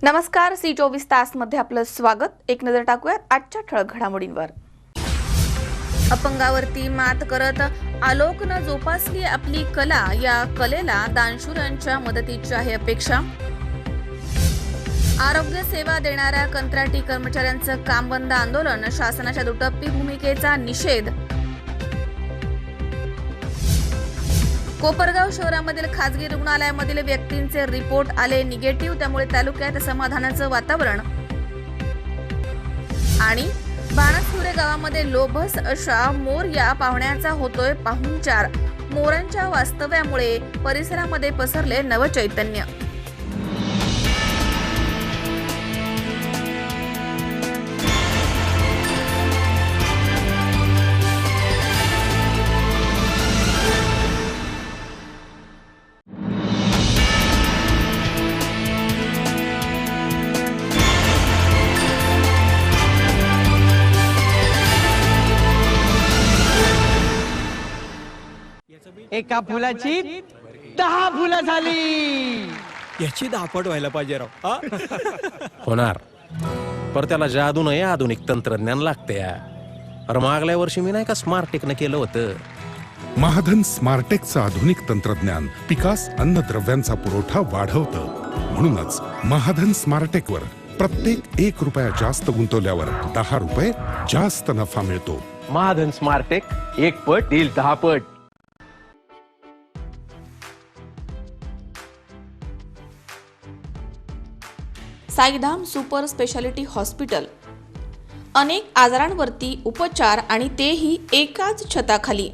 नमस्कार, सी 24 तास मध्ये आपलं स्वागत। एक नजर टाकूयात आजच्या ठळक घडामोडींवर। अपंगावरती मात करत आलोकनं जोपासली आपली कला, या कलेला दानशूरांच्या मदतीची आहे अपेक्षा। आरोग्य सेवा देणाऱ्या कंत्राटी कर्मचाऱ्यांचं काम बंद आंदोलन, शासनाच्या दुटप्पी भूमिकेचा निषेध। कोपरगाव शहरामधील खासगी रुग्णालयामधील व्यक्तींचे रिपोर्ट आले निगेटिव्ह, त्यामुळे तालुक्यात समाधानाचं वातावरण। आणि बाणसुरे गावामध्ये लोभस अशा मोर या पाहुण्याचा होतोय पाहुणचार। मोरांच्या वास्तव्यामुळे परिसरामध्ये पसरले नवचैतन्य। एका फुलाची 10 फुलं झाली। याची 10 पट व्हायला पाहिजे राव। हा? होणार, पर त्याला जादू नाही आधुनिक तंत्रज्ञान लागते। अरे मागल्या वर्षी मी नाही का स्मार्टेकनं केलं होतं। महाधन स्मार्टेकचं आधुनिक तंत्रज्ञान पिकास अन्नद्रव्यांचा पुरवठा वाढवतं। म्हणूनच महाधन स्मार्टेकवर प्रत्येक 1 रुपया जास्त गुंतवल्यावर 10 रुपये जास्त नफा मिळतो। महाधन स्मार्टेक 1 पट देईल 10 पट। साईधाम सुपर स्पेशालिटी हॉस्पिटल, अनेक आजारांवरती उपचार आणि तेही एकाच छताखाली।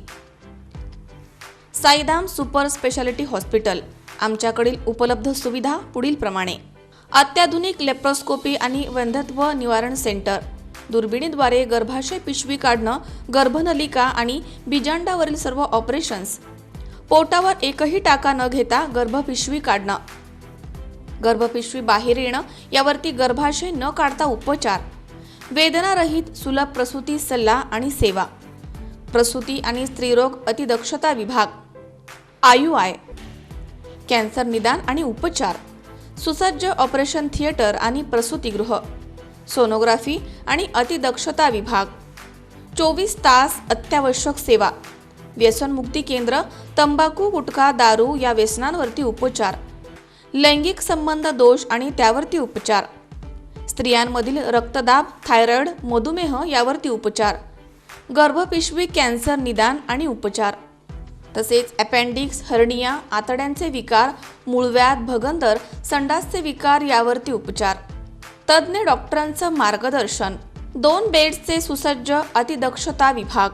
साईधाम सुपर स्पेशालिटी हॉस्पिटल, आमच्याकडील उपलब्ध सुविधा पुढील प्रमाणे: अत्याधुनिक लेप्रोस्कोपी आणि वंध्यत्व निवारण सेंटर, दुर्बिणीद्वारे गर्भाशय पिशवी काढणं, गर्भनलिका आणि बीजांडावरील सर्व ऑपरेशन्स, पोटावर एकही टाका न घेता गर्भपिशवी काढणं, गर्भपिशवी बाहेर येणं यावरती गर्भाशय न काढता उपचार, वेदनारहित सुलभ प्रसूती सल्ला आणि सेवा, प्रसूती आणि स्त्रीरोग अतिदक्षता विभाग, IUI, कॅन्सर निदान आणि उपचार, सुसज्ज ऑपरेशन थिएटर आणि प्रसूतीगृह, सोनोग्राफी आणि अतिदक्षता विभाग, 24 तास अत्यावश्यक सेवा, व्यसनमुक्ती केंद्र, तंबाखू गुटखा दारू या व्यसनांवरती उपचार, लैंगिक संबंध दोष आणि त्यावरती उपचार, स्त्रियांमधील रक्तदाब, थायरॉइड, मधुमेह यावरती उपचार, गर्भपिशवी कॅन्सर निदान आणि उपचार, तसेच अपेंडिक्स, हर्निया, आतड्यांचे विकार, मूळव्याध, भगंदर, संडासचे विकार यावरती उपचार, तज्ज्ञ डॉक्टरांचं मार्गदर्शन, 2 बेड्सचे सुसज्ज अतिदक्षता विभाग,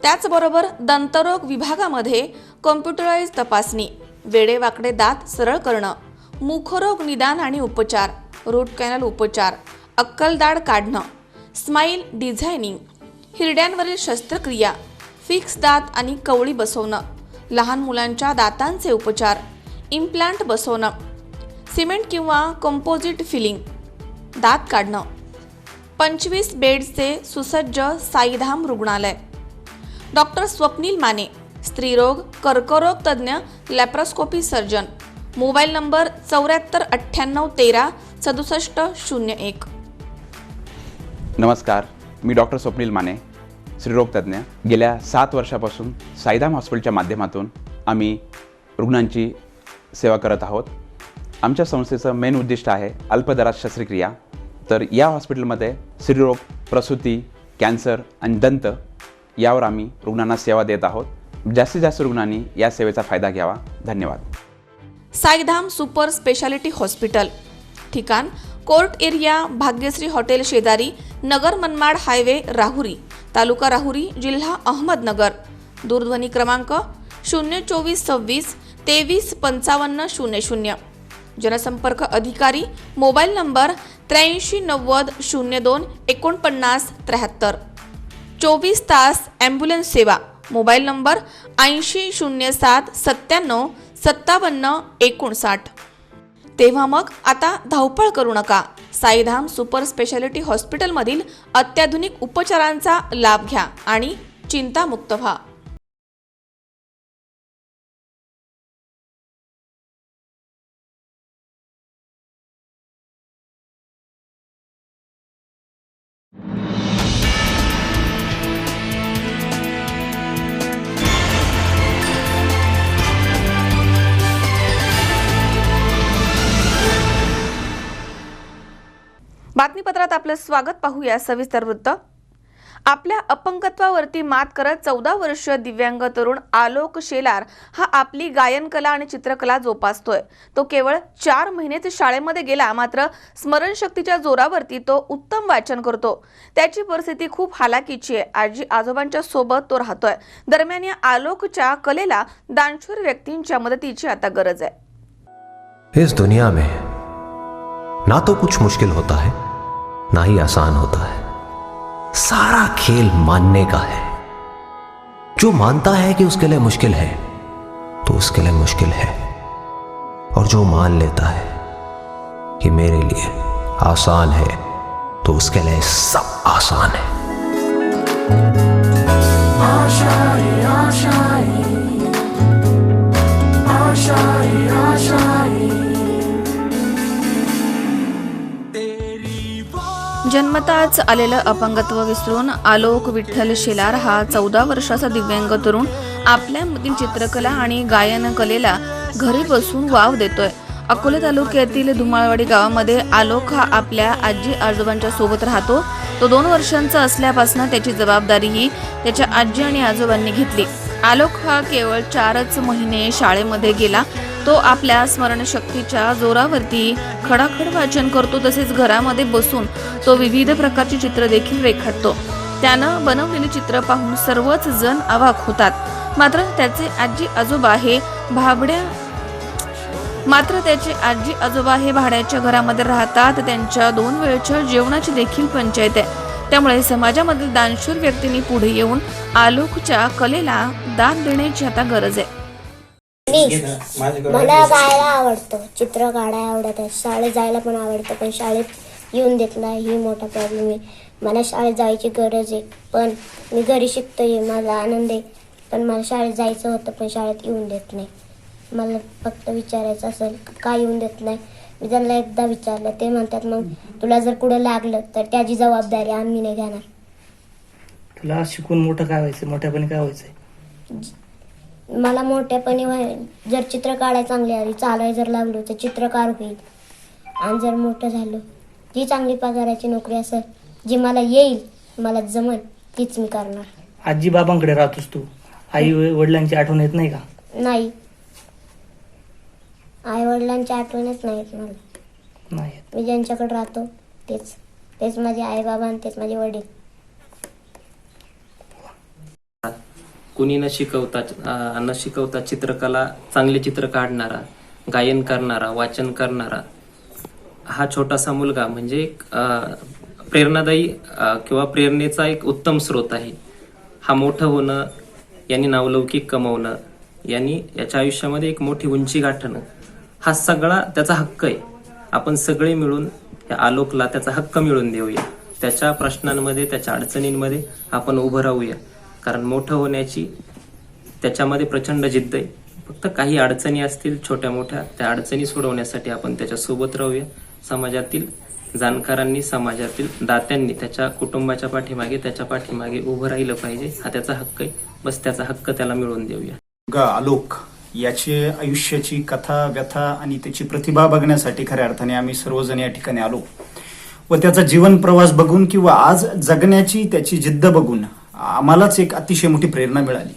त्याचबरोबर दंतरोग विभागामध्ये कॉम्प्युटराइज तपासणी, वेडेवाकडे दात सरळ करणं, मुखरोग निदान आणि उपचार, रूट कॅनल उपचार, अक्कलदाढ काढणं, स्माईल डिझायनिंग, हिरड्यांवरील शस्त्रक्रिया, फिक्स दात आणि कवळी बसवणं, लहान मुलांच्या दातांचे उपचार, इम्प्लांट बसवणं, सिमेंट किंवा कंपोजिट फिलिंग, दात काढणं, 25 बेड्सचे सुसज्ज साईधाम रुग्णालय, डॉक्टर स्वप्नील माने, स्त्रीरोग कर्करोग तज्ज्ञ, लॅप्रोस्कोपी सर्जन, मोबाईल नंबर 7498136701। नमस्कार, मी डॉक्टर स्वप्नील माने, स्त्रीरोग तज्ज्ञ। गेल्या 7 वर्षापासून साईधाम हॉस्पिटलच्या माध्यमातून आम्ही रुग्णांची सेवा करत आहोत। आमच्या संस्थेचं मेन उद्दिष्ट आहे अल्पदरात शस्त्रक्रिया। तर या हॉस्पिटलमध्ये स्त्रीरोग, प्रसूती, कॅन्सर आणि दंत यावर आम्ही रुग्णांना सेवा देत आहोत। जास्तीत जास्त रुग्णांनी या सेवेचा फायदा घ्यावा। धन्यवाद। साईधाम सुपर स्पेशालिटी हॉस्पिटल, ठिकाण कोर्ट एरिया, भाग्यश्री हॉटेल शेजारी, नगर मनमाड हायवे, राहुरी, तालुका राहुरी, जिल्हा अहमदनगर। दूरध्वनी क्रमांक 02426 235500। जनसंपर्क अधिकारी, मोबाईल नंबर 8390 02 4973। 24 तास ॲम्ब्युलन्स सेवा, मोबाईल नंबर 8007 97 57 59। तेव्हा मग आता धावपळ करू नका, साईधाम सुपर स्पेशालिटी हॉस्पिटलमधील अत्याधुनिक उपचारांचा लाभ घ्या आणि चिंतामुक्त व्हा। बातमीपत्रात आपलं स्वागत. पाहूया सविस्तर वृत्त. आपल्या अपंगत्वावरती मात करत 14 वर्षीय दिव्यांग तरुण आलोक शेलार हा आपली गायन कला आणि चित्रकला जोपासतोय. तो केवळ 4 महिनेच शाळेमध्ये गेला, मात्र स्मरणशक्तीच्या जोरावरती तो उत्तम वाचन करतो. त्याची परिस्थिती खूप हालाकीची आहे. आजी आजोबांच्या सोबत तो राहतोय. दरम्यान या आलोकच्या कलेला दानशूर व्यक्तींच्या मदतीची आता गरज आहे. इस दुनिया में ना तो कुछ मुश्किल होता है, ना ही आसान होता है. सारा खेल मानने का है. जो मानता है कि उसके लिए मुश्किल है तो उसके लिए मुश्किल है, और जो मान लेता है कि मेरे लिए आसान है तो उसके लिए सब आसान है. आशाएं आशाएं आशाएं आशाएं. जन्मताच आलेलं अपंगत्व विसरून आलोक विठ्ठल शेलार हा 14 वर्षाचा दिव्यांग तरुण आपल्यामधील चित्रकला आणि गायन कलेला घरी बसून वाव देतोय. अकोले तालुक्यातील धुमाळवाडी गावामध्ये आलोक हा आपल्या आजी आजोबांच्या सोबत राहतो. तो 2 वर्षांचा असल्यापासून त्याची जबाबदारी ही त्याच्या आजी आणि आजोबांनी घेतली. आलोक हा केवळ 4च महिने शाळेमध्ये गेला. तो आपल्या स्मरणशक्तीच्या जोरावरती खडाखड वाचन करतो. तसेच घरामध्ये बसून तो विविध प्रकारची चित्र देखील रेखाटतो. त्यानं बनवलेली चित्र पाहून सर्वच जण अवाक होतात. मात्र त्याचे आजी आजोबा हे भाड्याच्या घरामध्ये राहतात. त्यांच्या 2 वेळच्या जेवणाची देखील पंचायत आहे. त्यामुळे समाजामधील दानशूर व्यक्तींनी पुढे येऊन आलोकच्या कलेला दान देण्याची आता गरज आहे. मला गायला आवडतं, चित्र काढायला आवडत आहे, शाळेत जायला पण आवडतं, पण शाळेत येऊन देत नाही. ही मोठा प्रॉब्लेम आहे. मला शाळेत जायची गरज आहे, पण मी घरी शिकतोय, माझा आनंद आहे. पण मला शाळेत जायचं होतं, पण शाळेत येऊन देत नाही. मला फक्त विचारायचं असेल का येऊन देत नाही. मी त्यांना एकदा विचारलं, ते म्हणतात मग तुला जर कुठं लागलं तर त्याची जबाबदारी आम्ही नाही घेणार. तुला शिकून मोठं काय व्हायचं, मोठ्यापणी काय व्हायचंय? मला मोठ्यापणी जर चित्र काढायला चांगली आली, चालायला जर लागलो तर चित्रकार होईल. आणि जर मोठं झालो, जी चांगली पगाराची नोकरी असेल, जी मला येईल, मला जमल, तीच मी करणार. आजी बाबांकडे राहतोस तू, आई वडिलांची आठवण येत नाही का? नाही, आई वडिलांची आठवणच नाहीत मला. नाही. मी ज्यांच्याकडे राहतो तेच माझे आई बाबा आणि तेच माझे वडील. कुणी न शिकवता चित्रकला, चांगले चित्र काढणारा, गायन करणारा, वाचन करणारा हा छोटासा मुलगा म्हणजे प्रेरणादायी किंवा प्रेरणेचा एक उत्तम स्रोत आहे. हा मोठं होणं, यांनी नावलौकिक कमवणं, यांनी याच्या आयुष्यामध्ये एक मोठी उंची गाठणं, हा सगळा त्याचा हक्क आहे. आपण सगळे मिळून या आलोकला त्याचा हक्क मिळवून देऊया. त्याच्या प्रश्नांमध्ये, त्याच्या अडचणींमध्ये आपण उभं राहूया. कारण मोठं होण्याची त्याच्यामध्ये प्रचंड जिद्द आहे. फक्त काही अडचणी असतील छोट्या मोठ्या, त्या अडचणी सोडवण्यासाठी आपण त्याच्यासोबत राहूया. समाजातील जाणकारांनी, समाजातील दात्यांनी त्याच्या कुटुंबाच्या पाठीमागे, त्याच्या पाठीमागे उभं राहिलं पाहिजे. हा त्याचा हक्क आहे. बस त्याचा हक्क त्याला मिळवून देऊया. आलोक याची आयुष्याची कथा, व्यथा आणि त्याची प्रतिभा बघण्यासाठी खऱ्या अर्थाने आम्ही सर्वजण या ठिकाणी आलो. व त्याचा जीवन प्रवास बघून किंवा आज जगण्याची त्याची जिद्द बघून आम्हालाच एक अतिशय मोठी प्रेरणा मिळाली.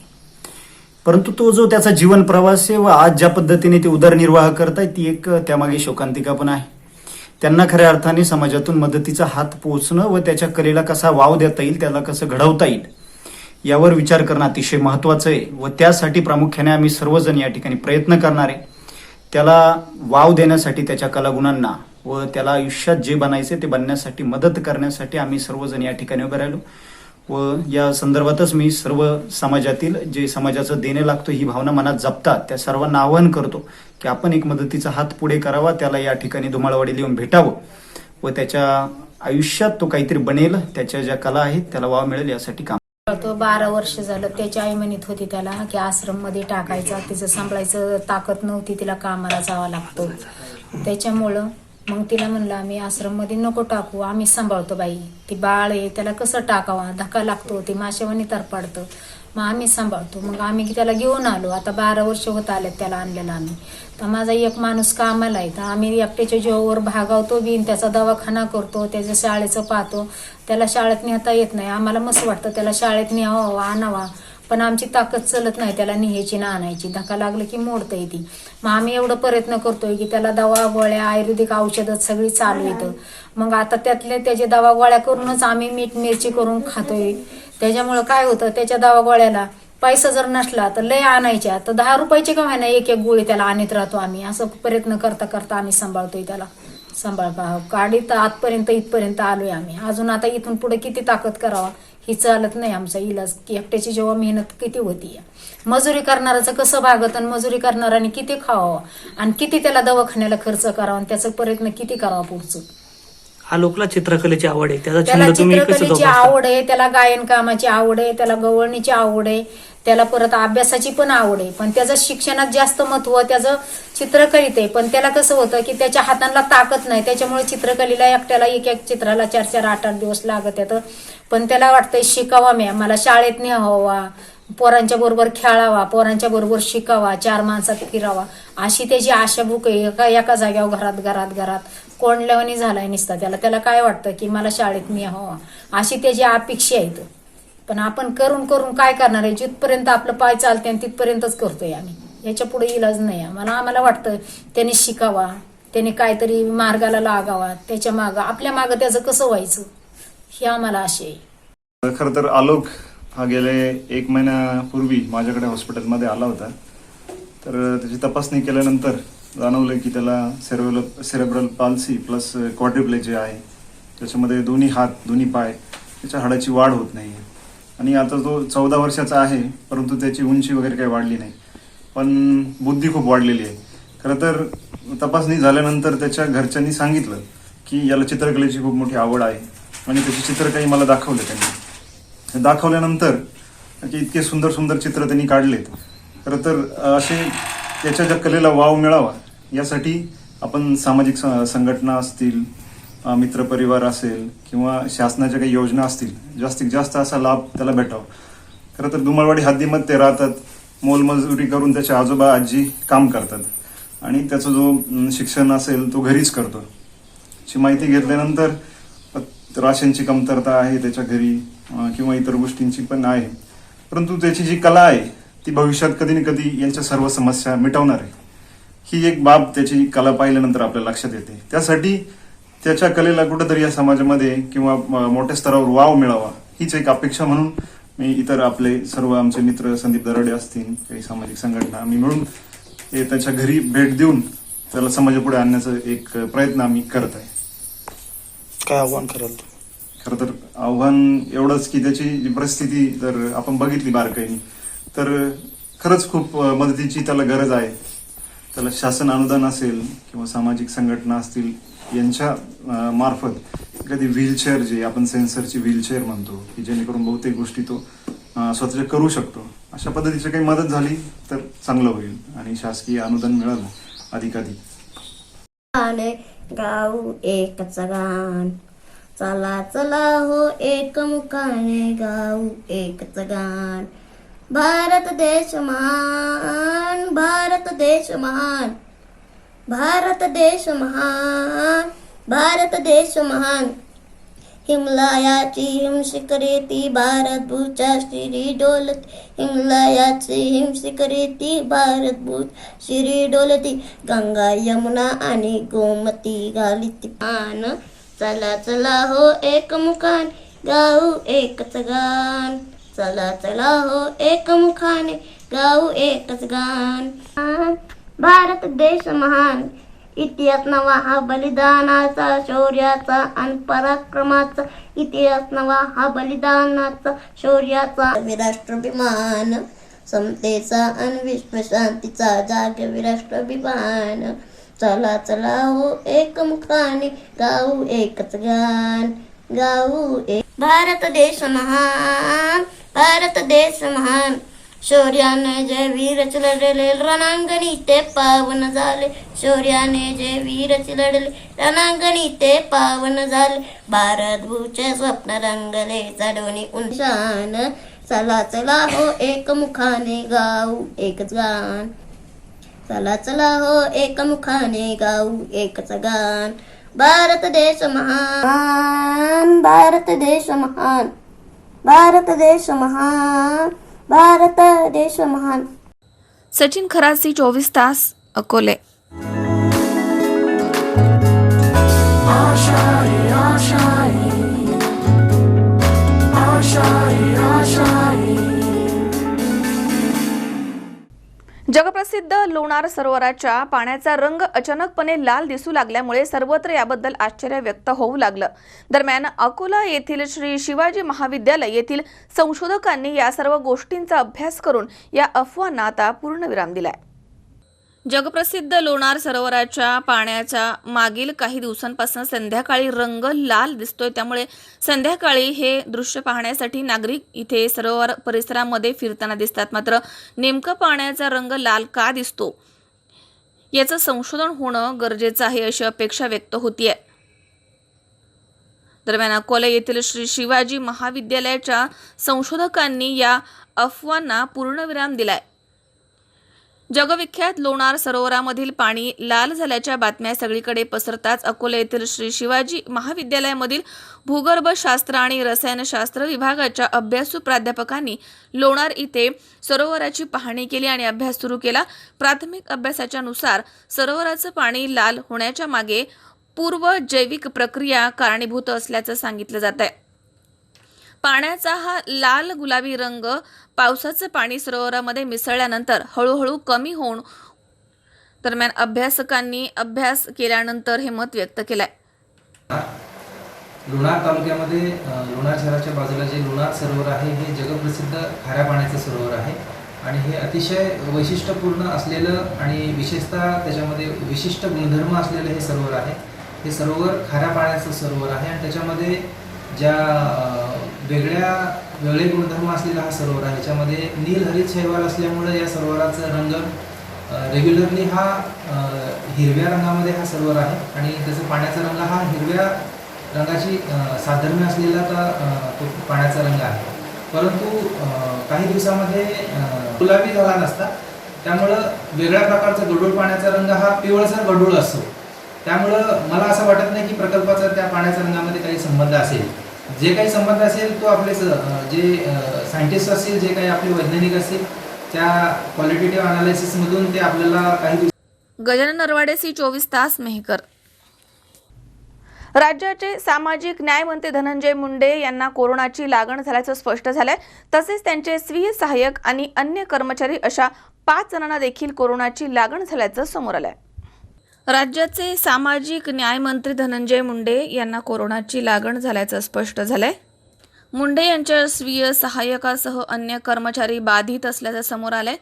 परंतु तो जो त्याचा जीवन प्रवास आहे व आज ज्या पद्धतीने ते उदरनिर्वाह करताय, ती एक त्यामागे शोकांतिका पण आहे. त्यांना खऱ्या अर्थाने समाजातून मदतीचा हात पोहोचणं व त्याच्या कलेला कसा वाव देता येईल, त्याला कसं घडवता येईल, यावर विचार करणं अतिशय महत्त्वाचं आहे. व त्यासाठी प्रामुख्याने आम्ही सर्वजण या ठिकाणी प्रयत्न करणार आहे. त्याला वाव देण्यासाठी, त्याच्या कलागुणांना व त्याला आयुष्यात जे बनायचे ते बनण्यासाठी मदत करण्यासाठी आम्ही सर्वजण या ठिकाणी उभे राहिलो. व या संदर्भातच मी सर्व समाजातील जे समाजाचं देणे लागतो ही भावना मनात जपतात त्या सर्वांना आवाहन करतो की आपण एक मदतीचा हात पुढे करावा, त्याला या ठिकाणी धुमाळवाडीला येऊन भेटावं व त्याच्या आयुष्यात तो काहीतरी बनेल, त्याच्या ज्या कला आहेत त्याला वाव मिळेल यासाठी काम. तो 12 वर्ष झालं. त्याची आई म्हणत होती त्याला की आश्रम मध्ये टाकायचा, तिचं सांभाळायचं ताकद नव्हती, तिला कामाला जावं लागतो. त्याच्यामुळं मग तिला म्हणलं आम्ही आश्रममध्ये नको टाकू, आम्ही सांभाळतो बाई, ती बाळ आहे त्याला कसं टाकावा, धक्का लागतो, ते माशावानी तर पडतं, मग आम्ही सांभाळतो. मग आम्ही त्याला घेऊन आलो. आता 12 वर्ष होत आलेत त्याला आणलेला आम्ही. तर माझा एक माणूस कामाला आहे, तर आम्ही एकट्याच्या जीवावर भागावतो बिन, त्याचा दवाखाना करतो, त्याच्या शाळेचं पाहतो. त्याला शाळेत नेता येत नाही, आम्हाला मस्त वाटतं त्याला शाळेत न्यावा आणावा, पण आमची ताकद चलत नाही त्याला न्यायची ना आणायची, धक्का लागलं की मोडता येते. मग आम्ही एवढं प्रयत्न करतोय की त्याला दवा गोळ्या आयुर्वेदिक औषधं सगळी चालू येतं. मग आता त्याचे दवा गोळ्या करूनच आम्ही मीठ मिरची करून खातोय. त्याच्यामुळं काय होतं, त्याच्या दवा गोळ्याला पैसा जर नसला तर लय आणायच्या, तर 10 रुपयाची का व्हायना एक गोळी त्याला आणत राहतो आम्ही. असं प्रयत्न करता करता आम्ही सांभाळतोय त्याला. काढीत आजपर्यंत इथपर्यंत आलोय आम्ही. अजून आता इथून पुढे किती ताकद करावा ही चालत नाही आमचा इलाज. एकट्याची जेव्हा मेहनत किती होती, मजुरी करणाराचं कसं भागत, आणि मजुरी करणाराने किती खावावं आणि किती त्याला दवाखान्याला खर्च करावा आणि त्याचा प्रयत्न किती करावा पुढचं. आलोकला चित्रकलेची आवड आहे, त्याचा त्याला छंद तुम्ही कसं चित्रकलेची जोपासता? आवड आहे, त्याला गायन कामाची आवड आहे, त्याला गवळणीची आवड आहे, त्याला परत अभ्यासाची पण आवड आहे. पण त्याचं शिक्षणात जास्त महत्व त्याचं चित्रकलेत आहे. पण त्याला कसं होतं की त्याच्या हातांना ताकद नाही, त्याच्यामुळे चित्रकलेला एकट्याला एक चित्राला 4-4, 8-8 दिवस लागत येतं. पण त्याला वाटतंय शिकावा, मला शाळेत न्यावा, पोरांच्या बरोबर खेळावा, पोरांच्या बरोबर शिकावा, 4 माणसात फिरावा, अशी त्याची आशा भूक आहे. एका जाग्यावर घरात कोंडल्यावानी झालाय निसता त्याला काय वाटतं की मला शाळेत न्यावा, अशी त्याची अपेक्षा आहेत. पण आपण करून करून काय करणार आहे, जिथपर्यंत आपलं पाय चालते आणि तिथपर्यंतच करतोय आम्ही, याच्या पुढे इलाज नाही आम्हाला वाटतं त्याने शिकावा, त्याने काहीतरी मार्गाला लागावा, त्याच्या मागं आपल्या मागं त्याचं कसं व्हायचं हे आम्हाला आशय आहे. खरं तर आलोक हा गेले 1 महिन्यापूर्वी माझ्याकडे हॉस्पिटलमध्ये आला होता. तर त्याची तपासणी केल्यानंतर जाणवलं की त्याला सेरेब्रल पाल्सी प्लस क्वाड्रिप्लेजिया आहे. त्याच्यामध्ये दोन्ही हात दोन्ही पाय त्याच्या हाडाची वाढ होत नाही आहे. आणि आता तो 14 वर्षाचा आहे, परंतु त्याची उंची वगैरे काही वाढली नाही, पण बुद्धी खूप वाढलेली आहे. खरं तर तपासणी झाल्यानंतर त्याच्या घरच्यांनी सांगितलं की याला चित्रकलेची खूप मोठी आवड आहे आणि त्याची चित्र काही मला दाखवलं त्यांनी. दाखवल्यानंतर की इतके सुंदर सुंदर चित्र त्यांनी काढलेत. खरं तर असे त्याच्या ज्या कलेला वाव मिळावा यासाठी आपण सामाजिक संघटना असतील, मित्रपरिवार असेल किंवा शासनाच्या काही योजना असतील, जास्तीत जास्त असा लाभ त्याला भेटावा. खरं तर दुमळवाडी हद्दीमध्ये ते राहतात, मोलमजुरी करून त्याचे आजोबा आजी काम करतात आणि त्याचा जो शिक्षण असेल तो घरीच करतो. ची माहिती घेतल्यानंतर राशनची कमतरता आहे त्याच्या घरी किंवा इतर गोष्टींची पण आहे, परंतु त्याची जी कला आहे ती भविष्यात कधी ना कधी यांच्या सर्व समस्या मिटवणार आहे. ही एक बाब त्याची कला पाहिल्यानंतर आपल्या लक्षात येते. त्यासाठी त्याच्या कलेला कुठेतरी या समाजामध्ये किंवा मोठ्या स्तरावर वाव मिळावा हीच एक अपेक्षा म्हणून मी इतर आपले सर्व आमचे मित्र संदीप दराडे असतील, काही सामाजिक संघटना आम्ही मिळून त्याच्या घरी भेट देऊन त्याला समाजापुढे आणण्याचा एक प्रयत्न आम्ही करत आहे. काय आव्हान कराल? खरं तर आव्हान एवढंच की त्याची जी परिस्थिती जर आपण बघितली बारकाईने तर खरंच खूप मदतीची त्याला गरज आहे. त्याला शासन अनुदान असेल किंवा सामाजिक संघटना असतील यांच्या मार्फत कधी व्हीलचेअर, जे आपण सेन्सरची व्हीलचेअर म्हणतो, की जेणेकरून बहुतेक गोष्टी तो स्वतःच्या करू शकतो, अशा पद्धतीची काही मदत झाली तर चांगलं होईल आणि शासकीय अनुदान मिळालं अधिकाधिक. गाऊ एकच गान, चला चला हो एकमुखाने गाऊ एकच गान. भारत देश महान, भारत देश महान, भारत देश महान, भारत देश महान. हिमलयाची हिमशिखरे ती भारतभूच्या शिरी डोलती, हिमलयाची हिमशिखरे ती भारतभूत शिरी डोलती. गंगा यमुना आणि गोमती घालिती पान, चला चला हो एकमुखाने गाऊ एकच गान. चला चला हो एकमुखाने गाऊ एकच गान. भारत देश महान, इतिहास नवा हा बलिदानाचा, शौर्याचा आणि पराक्रमाचा. इतिहास नवा हा बलिदानाचा, शौर्याचा. राष्ट्राभिमान, समतेचा आणि विश्वशांतीचा जागे राष्ट्राभिमान. चला चला हो एकमुखाने गाऊ एकच गान, गाऊ एक. भारत देश महान, भारत देश महान, शौर्याने जय वीरच लढले रणांगणी ते पावन झाले. शौर्याने जय वीरच लढले रणांगणी ते पावन झाले. भारत भूचे स्वप्न रंगले चढवणी उंचान. चला चला हो एकमुखाने गाऊ एकच गान. चला चला हो एकमुखाने गाऊ एकच गान. भारत देश महान, भारत देश महान, भारत देश महान, भारत देश महान. सचिन खरासी, 24 तास, अकोले. जगप्रसिद्ध लोणार सरोवराच्या पाण्याचा रंग अचानकपणे लाल दिसू लागल्यामुळे सर्वत्र याबद्दल आश्चर्य व्यक्त होऊ लागलं. दरम्यान अकोला येथील श्री शिवाजी महाविद्यालय येथील संशोधकांनी या सर्व गोष्टींचा अभ्यास करून या अफवांना आता पूर्णविराम दिलाय. जगप्रसिद्ध लोणार सरोवराच्या पाण्याचा मागील काही दिवसांपासून संध्याकाळी रंग लाल दिसतोय. त्यामुळे संध्याकाळी हे दृश्य पाहण्यासाठी नागरिक इथे सरोवर परिसरामध्ये फिरताना दिसतात. मात्र नेमकं पाण्याचा रंग लाल का दिसतो याचं संशोधन होणं गरजेचं आहे अशी अपेक्षा व्यक्त होतीये. दरम्यान अकोला येथील श्री शिवाजी महाविद्यालयाच्या संशोधकांनी या अफवांना पूर्णविराम दिलाय. जगविख्यात लोणार सरोवरामधील पाणी लाल झाल्याच्या बातम्या सगळीकडे पसरताच अकोला येथील श्री शिवाजी महाविद्यालयामधील भूगर्भशास्त्र आणि रसायनशास्त्र विभागाच्या अभ्यासू प्राध्यापकांनी लोणार इथे सरोवराची पाहणी केली आणि अभ्यास सुरू केला. प्राथमिक अभ्यासाच्या नुसार सरोवराचं पाणी लाल होण्याच्या मागे पूर्व जैविक प्रक्रिया कारणीभूत असल्याचं सांगितलं जात आहे. पाण्याचा हा लाल गुलाबी रंग पावसाचं पाणी सरोवरामध्ये मिसळल्यानंतर हळूहळू कमी होऊन दरम्यान अभ्यासकांनी अभ्यास केल्यानंतर हे मत व्यक्त केलंय. लोणार तालुक्यामध्ये लोणार शहराच्या बाजूला जे लोणार सरोवर आहे हे जगप्रसिद्ध खाऱ्या पाण्याचं सरोवर आहे आणि हे अतिशय वैशिष्ट्यपूर्ण असलेलं आणि विशेषतः त्याच्यामध्ये विशिष्ट गुणधर्म असलेलं हे सरोवर आहे. हे सरोवर खाऱ्या पाण्याचं सरोवर आहे आणि त्याच्यामध्ये ज्या वेगळे गुणधर्म असलेला हा सरोवर आहे. ह्याच्यामध्ये नीलहरित शैवाल असल्यामुळे या सरोवराचा रंग रेग्युलरली हा हिरव्या रंगामध्ये हा सरोवर आहे आणि त्याचा पाण्याचा रंग हा हिरव्या रंगाची साधर्म्य असलेला तो पाण्याचा रंग आहे. परंतु काही दिवसामध्ये गुलाबी झाला नसता, त्यामुळं वेगळ्या प्रकारचा गढूळ पाण्याचा रंग हा पिवळसर गढूळ असतो. त्यामुळं मला असं वाटत नाही की प्रकल्पाचा त्या पाण्याच्या रंगामध्ये काही संबंध असेल. जे काही संबंध असेल तो आपले जे सायंटिस्ट असतील, जे काही आपले वैज्ञानिक असतील, त्या क्वालिटेटिव्ह अनालिसिसमधून ते आपल्याला काही. गजानन नरवाडे, 24 तास, मेहकर. राज्याचे सामाजिक न्याय मंत्री धनंजय मुंडे यांना कोरोनाची लागण झाल्याचं स्पष्ट झालंय. तसेच त्यांचे स्वीय सहाय्यक आणि अन्य कर्मचारी अशा 5 जणांना देखील कोरोनाची लागण झाल्याचं समोर आलंय. राज्याचे सामाजिक न्याय मंत्री धनंजय मुंडे यांना कोरोनाची लागण झाल्याचं स्पष्ट झालंय. मुंडे यांच्या स्वीय सहाय्यकासह अन्य कर्मचारी बाधित असल्याचं समोर आलंय.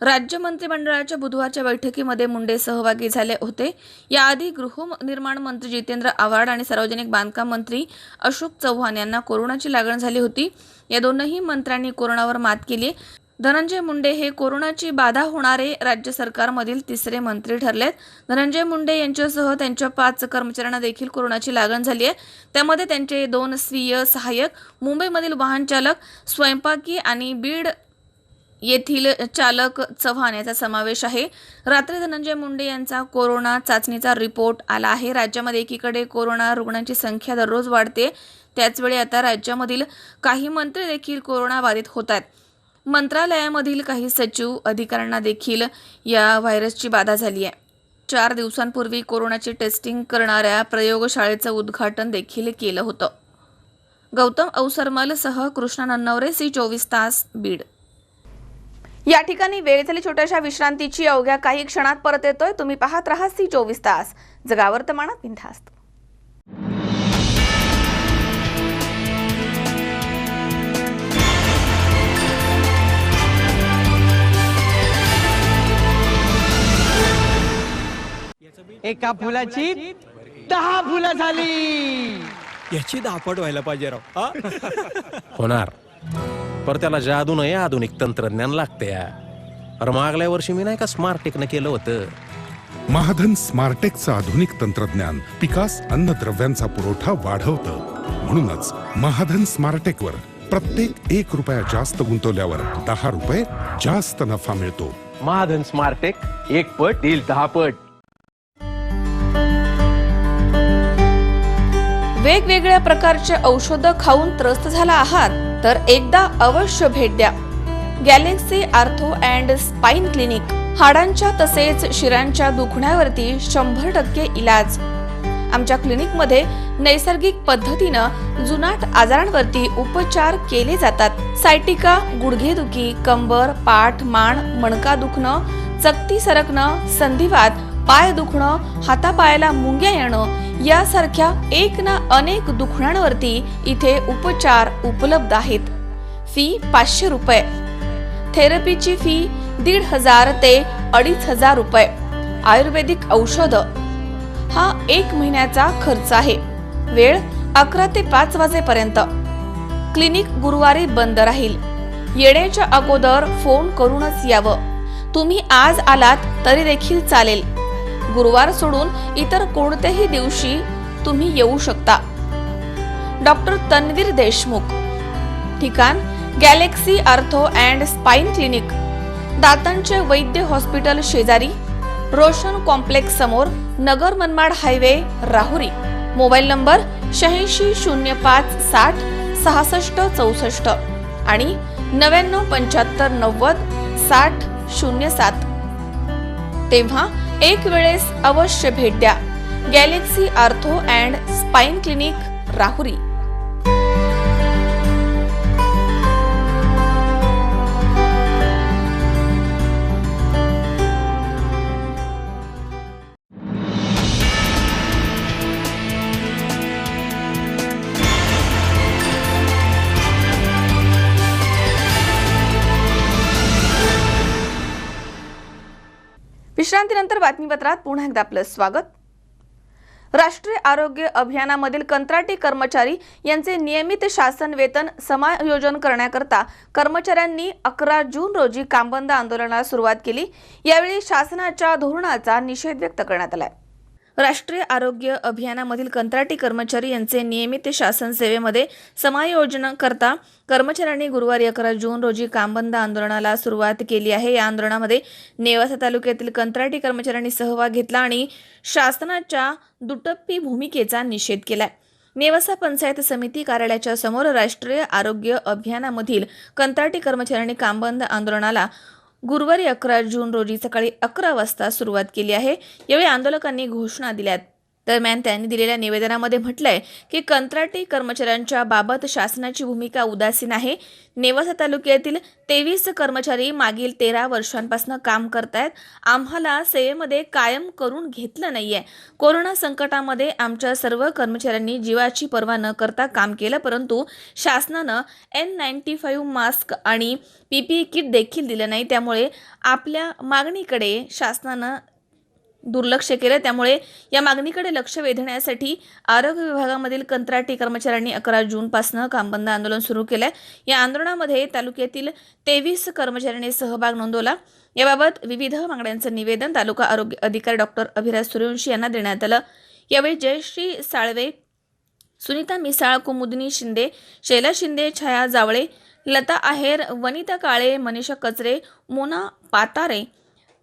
राज्य मंत्रिमंडळाच्या बुधवारच्या बैठकीमध्ये मुंडे सहभागी झाले होते. याआधी गृहनिर्माण मंत्री जितेंद्र आव्हाड आणि सार्वजनिक बांधकाम मंत्री अशोक चव्हाण यांना कोरोनाची लागण झाली होती. या दोनही मंत्र्यांनी कोरोनावर मात केली. धनंजय मुंडे हे कोरोनाची बाधा होणारे राज्य सरकारमधील 3रे मंत्री ठरलेत. धनंजय मुंडे यांच्यासह त्यांच्या 5 कर्मचाऱ्यांना देखील कोरोनाची लागण झाली आहे. त्यामध्ये त्यांचे 2 स्वीय सहाय्यक, मुंबईमधील वाहन चालक, स्वयंपाकी आणि बीड येथील चालक चव्हाण याचा समावेश आहे. रात्री धनंजय मुंडे यांचा कोरोना चाचणीचा रिपोर्ट आला आहे. राज्यामध्ये एकीकडे कोरोना रुग्णांची संख्या दररोज वाढते, त्याचवेळी आता राज्यामधील काही मंत्री देखील कोरोना बाधित होत आहेत. मंत्रालयामधील काही सचिव अधिकाऱ्यांना देखील या व्हायरसची बाधा झाली आहे. 4 दिवसांपूर्वी कोरोनाची टेस्टिंग करणाऱ्या प्रयोगशाळेचं उद्घाटन देखील केलं होतं. गौतम अवसरमलसह कृष्णा नन्नवरे, 24 तास, बीड. या ठिकाणी वेळ झाली छोट्याशा विश्रांतीची. अवघ्या काही क्षणात परत येतोय. तुम्ही पाहत राहा 24 तास, जगा वर्तमानात बिनधास्त. एका फुलाची 10 फुलं झाली. याची दापट व्हायला पाहिजे राव. होणार. पर त्याला जादू नाही आधुनिक तंत्रज्ञान लागते. अरे मागल्या वर्षी मी नाही का स्मार्टेकनं केलं होतं. महाधन स्मार्टेकचं आधुनिक तंत्रज्ञान पिकास अन्नद्रव्यांचा पुरवठा वाढवतं. म्हणूनच महाधन स्मार्टेकवर प्रत्येक 1 रुपया जास्त गुंतवल्यावर 10 रुपये जास्त नफा मिळतो. महाधन स्मार्टेक 1 पट येईल 10 पट. वेगवेगळ्या प्रकारचे औषधं खाऊन त्रस्त झाला आहात तर एकदा अवश्य भेट द्या Galaxy ortho and spine clinic. हाडांच्या तसेच शिरांच्या दुखण्यावरती 100% इलाज. आमच्या क्लिनिकमध्ये नैसर्गिक पद्धतीनं जुनाट आजारांवरती उपचार केले जातात. सायटिका, गुडघेदुखी, कंबर, पाठ, मान, मणका दुखणं, चकती सरकणं, संधिवात, पाय दुखणं, हातापायाला मुंग्या येणं यासारख्या एक ना अनेक दुखण्यांवरती इथे उपचार उपलब्ध आहेत. फी 500 रुपये. थेरपीची फी 1,500 ते 2,500 रुपये. आयुर्वेदिक औषध हा 1 महिन्याचा खर्च आहे. वेळ 11 ते 5 वाजेपर्यंत. क्लिनिक गुरुवारी बंद राहील. येण्याच्या अगोदर फोन करूनच यावं. तुम्ही आज आलात तरी देखील चालेल. गुरुवार सोडून इतर कोणत्याही दिवशी तुम्ही येऊ शकता. डॉक्टर तन्वीर देशमुख. ठिकाण galaxy ortho and spine clinic, दातांचे वैद्य हॉस्पिटल शेजारी, रोशन कॉम्प्लेक्स समोर, Nagar Manmad highway, Rahuri. Mobile number 8605 60 66 64 आणि 9975 90 60 07. तेव्हा एक वेळेस अवश्य भेट द्या Galaxy ortho and spine clinic, Rahuri. विश्रांतीनंतर बातमीपत्रात पुन्हा एकदा आपलं स्वागत. राष्ट्रीय आरोग्य अभियानामधील कंत्राटी कर्मचारी यांचे नियमित शासन वेतन समायोजन करण्याकरता कर्मचाऱ्यांनी 11 जून रोजी कामबंद आंदोलनाला सुरुवात केली. यावेळी शासनाच्या धोरणाचा निषेध व्यक्त करण्यात आला. राष्ट्रीय आरोग्य अभियानामधील कंत्राटी कर्मचारी यांचे नियमित शासन सेवेमध्ये समायोजन करता कर्मचाऱ्यांनी गुरुवारी 11 जून रोजी कामबंद आंदोलनाला सुरुवात केली आहे. या आंदोलनामध्ये नेवासा तालुक्यातील कंत्राटी कर्मचाऱ्यांनी सहभाग घेतला आणि शासनाच्या दुटप्पी भूमिकेचा निषेध केला. नेवासा पंचायत समिती कार्यालयाच्या समोर राष्ट्रीय आरोग्य अभियानामधील कंत्राटी कर्मचाऱ्यांनी कामबंद आंदोलनाला गुरुवारी 11 जून रोजी सकाळी 11 वाजता सुरुवात केली आहे. यावेळी आंदोलकांनी घोषणा दिल्यात. दरम्यान त्यांनी दिलेल्या निवेदनामध्ये म्हटलंय की कंत्राटी कर्मचाऱ्यांच्या बाबत शासनाची भूमिका उदासीन आहे. नेवासा तालुक्यातील 23 कर्मचारी मागील 13 वर्षांपासून काम करतायत. आम्हाला सेवेमध्ये कायम करून घेतलं नाहीये. कोरोना संकटामध्ये आमच्या सर्व कर्मचाऱ्यांनी जीवाची पर्वा न करता काम केलं, परंतु शासनानं N95 मास्क आणि PPE किट देखील दिलं नाही. त्यामुळे आपल्या मागणीकडे शासनानं दुर्लक्ष केलं. त्यामुळे या मागणीकडे लक्ष वेधण्यासाठी आरोग्य विभागामधील कंत्राटी कर्मचाऱ्यांनी 11 जूनपासून कामबंद आंदोलन सुरू केलंय. या आंदोलनामध्ये तालुक्यातील 23 कर्मचाऱ्यांनी सहभाग नोंदवला. याबाबत विविध मागण्यांचं निवेदन तालुका आरोग्य अधिकारी डॉक्टर अभिराज सूर्यवंशी यांना देण्यात आलं. यावेळी जयश्री साळवे, सुनीता मिसाळ, कुमुदिनी शिंदे, शैला शिंदे, छाया जावळे, लता आहेर, वनिता काळे, मनीषा कचरे, मोना पातारे,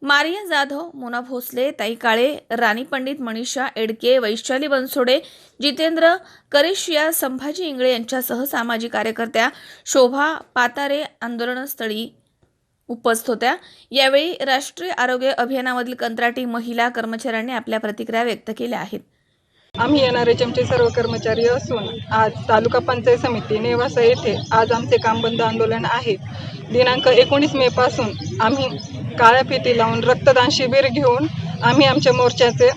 मारिया जाधव, मोना भोसले, ताई काळे, राणी पंडित, मनीषा एडके, वैशाली बनसोडे, जितेंद्र करेशिया, संभाजी इंगळे यांच्यासह सामाजिक कार्यकर्त्या शोभा पातारे आंदोलनस्थळी उपस्थित होत्या. यावेळी राष्ट्रीय आरोग्य अभियानामधील कंत्राटी महिला कर्मचाऱ्यांनी आपल्या प्रतिक्रिया व्यक्त केल्या आहेत. आम्ही NRHMचे सर्व कर्मचारी असून आज तालुका पंचायत समिती नेवासा येथे आज आमचे कामबंद आंदोलन आहे. दिनांक 19 मे पासून आम्ही काळ्या फिती लावून रक्तदान शिबिर घेऊन आम्ही आमच्या मोर्चाचे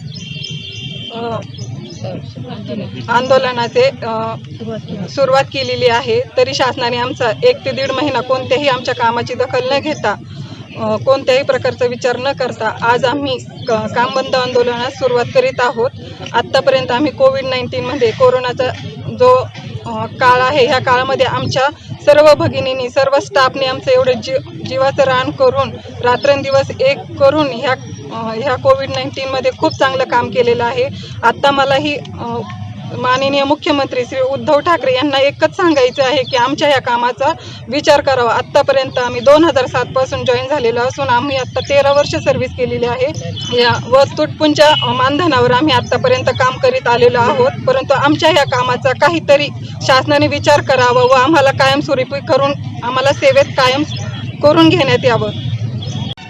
आंदोलनाचे सुरुवात केलेली आहे. तरी शासनाने आमचा 1 ते 1.5 महिना कोणत्याही आमच्या कामाची दखल न घेता कोणत्याही प्रकारचा विचार न करता आज आम्ही कामबंद आंदोलनास सुरुवात करीत आहोत. आत्तापर्यंत आम्ही कोविड-19 मध्ये कोरोनाचा जो काळ आहे ह्या काळामध्ये आमच्या सर्व भगिनींनी सर्व स्टाफने आमचं एवढं जीवाचं रान करून रात्रंदिवस एक करून ह्या कोविड-19 मध्ये खूप चांगलं काम केलेलं आहे. आता मलाही माननीय मुख्यमंत्री श्री उद्धव ठाकरे यांना एकच सांगायचं आहे की आमच्या या कामाचा विचार करावा. आत्तापर्यंत आम्ही 2007 पासून जॉईन झालेलो असून आम्ही आता 13 वर्ष सर्व्हिस केलेली आहे. व तुटपुंच्या मानधनावर आम्ही आत्तापर्यंत काम करीत आलेलो आहोत. परंतु आमच्या या कामाचा काहीतरी शासनाने विचार करावा व आम्हाला कायमस्वरूपी करून आम्हाला सेवेत कायम करून घेण्यात यावं.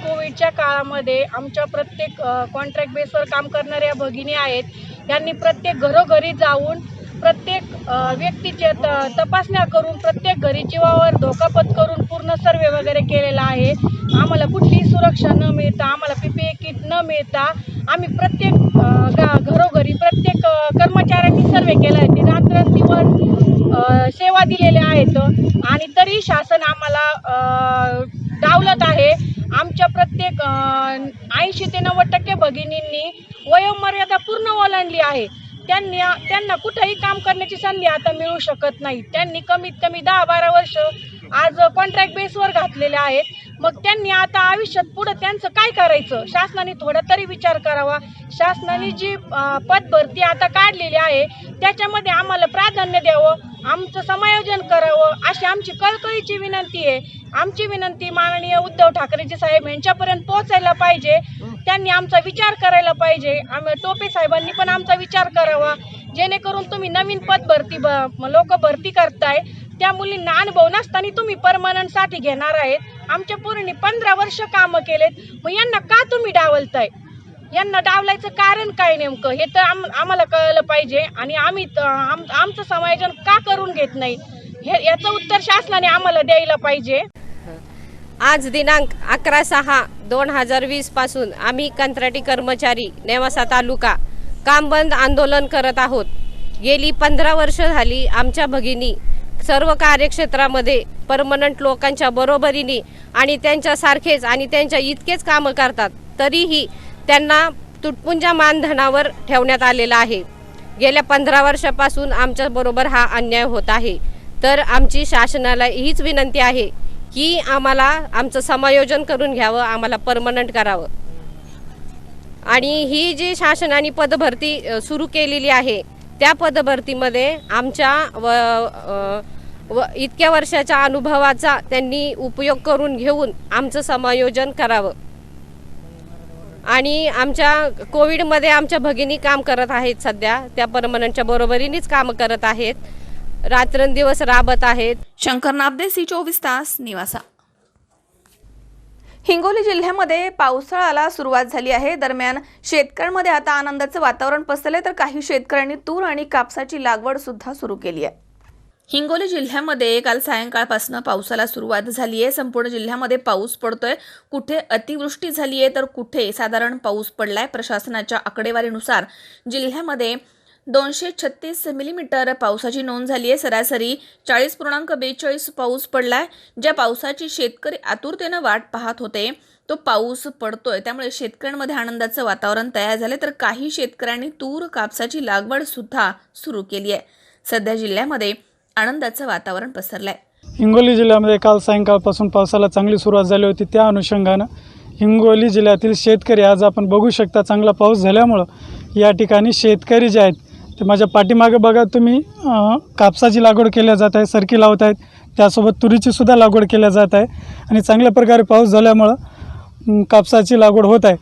कोविडच्या काळामध्ये आमच्या प्रत्येक कॉन्ट्रॅक्ट बेसवर काम करणाऱ्या भगिनी आहेत. यांनी प्रत्येक घरोघरी जाऊन प्रत्येक व्यक्तीचे तपासण्या करून प्रत्येक घरी जीवावर धोका पत्करून पूर्ण सर्वे वगैरे केलेला आहे. आम्हाला कुठलीही सुरक्षा न मिळता, आम्हाला PPE किट न मिळता आम्ही प्रत्येक घरोघरी प्रत्येक कर्मचाऱ्यांनी सर्वे केला आहे. ते रात्रंदिवस सेवा दिलेल्या आहेत आणि तरी शासन आम्हाला डावलत आहे. आमच्या प्रत्येक 80 ते 90% भगिनींनी वयोमर्यादा पूर्ण ओलांडली आहे. त्यांना कुठेही काम करण्याची संधी आता मिळू शकत नाही. त्यांनी कमीत कमी 10-12 वर्ष आज कॉन्ट्रॅक्ट बेसवर घातलेले आहेत. मग त्यांनी आता आयुष्यात पुढे त्यांचं काय करायचं? शासनाने थोडा तरी विचार करावा. शासनाने जी पद भरती आता काढलेली आहे त्याच्यामध्ये आम्हाला प्राधान्य द्यावं, आमचं समायोजन करावं अशी आमची कळकळीची विनंती आहे. आमची विनंती माननीय उद्धव ठाकरेजी साहेब यांच्यापर्यंत पोहोचायला पाहिजे. त्यांनी आमचा विचार करायला पाहिजे. टोपे साहेबांनी पण आमचा विचार करावा, जेणेकरून तुम्ही नवीन पद भरती लोक भरती करताय त्या मुलींना अनुभव नसताना तुम्ही परमनंटसाठी घेणार आहेत. आमच्या पोरींनी 15 वर्ष कामं केलेत, मग यांना का तुम्ही डावलताय? यांना डावलायचं कारण काय नेमकं हे तर आम्हाला कळलं पाहिजे. आणि आम्ही आमचं समायोजन का करून घेत नाही याचं उत्तर शासनाने आम्हाला द्यायला पाहिजे. आज दिनांक 11/6/2020 पासून आम्ही कंत्राटी कर्मचारी नेवासा तालुका काम बंद आंदोलन करत आहोत. गेली 15 वर्ष झाली आमच्या भगिनी सर्व कार्यक्षेत्रामध्ये परमनंट लोकांच्या बरोबरीने आणि त्यांच्यासारखेच आणि त्यांच्या इतकेच कामं करतात, तरीही त्यांना तुटपुंजा मानधनावर ठेवण्यात आलेला आहे. गेल्या 15 वर्षापासून आमच्या बरोबर हा अन्याय होत आहे. तर आमची शासनाला हीच विनंती आहे की आम्हाला आमचं समायोजन करून घ्यावं, आम्हाला परमनंट करावं. आणि ही जी शासनाने पदभरती सुरू केलेली आहे त्या पदभरतीमध्ये आमच्या इतक्या वर्षाच्या अनुभवाचा त्यांनी उपयोग करून घेऊन आमचं समायोजन करावं. आणि आमच्या कोविडमध्ये आमच्या भगिनी काम करत आहेत. सध्या त्या परमनंटच्या बरोबरीनेच काम करत आहेत, रात्रंदिवस राबत आहेत. शंकर नाबदे, C24 तास, निवासा. हिंगोली जिल्ह्यामध्ये पावसाळ्याला सुरुवात झाली आहे. दरम्यान शेतकऱ्यांमध्ये आता आनंदाचं वातावरण पसरले, तर काही शेतकऱ्यांनी तूर आणि कापसाची लागवड सुद्धा सुरू केली आहे. हिंगोली जिल्ह्यामध्ये काल सायंकाळपासून पावसाला सुरुवात झाली आहे. संपूर्ण जिल्ह्यामध्ये पाऊस पडतोय. कुठे अतिवृष्टी झाली आहे तर कुठे साधारण पाऊस पडलाय. प्रशासनाच्या आकडेवारीनुसार जिल्ह्यामध्ये 236 मिलीमीटर पावसाची नोंद झाली आहे. सरासरी 40.42 पाऊस पडलाय. ज्या पावसाची शेतकरी आतुरतेनं वाट पाहत होते तो पाऊस पडतोय, त्यामुळे शेतकऱ्यांमध्ये आनंदाचं वातावरण तयार झाले. तर काही शेतकऱ्यांनी तूर कापसाची लागवड सुद्धा सुरू केली आहे. सध्या जिल्ह्यामध्ये आनंदाचं वातावरण पसरलंय. हिंगोली जिल्ह्यामध्ये काल सायंकाळपासून पावसाला चांगली सुरुवात झाली होती. त्या अनुषंगानं हिंगोली जिल्ह्यातील शेतकरी आज आपण बघू शकता चांगला पाऊस झाल्यामुळं या ठिकाणी शेतकरी जे आहेत ते माझ्या पाठीमागे बघा तुम्ही कापसाची लागवड केल्या जात आहे, सरकी लावत आहेत, त्यासोबत तुरीची सुद्धा लागवड केल्या जात आहे. आणि चांगल्या प्रकारे पाऊस झाल्यामुळं कापसाची लागवड होत आहे.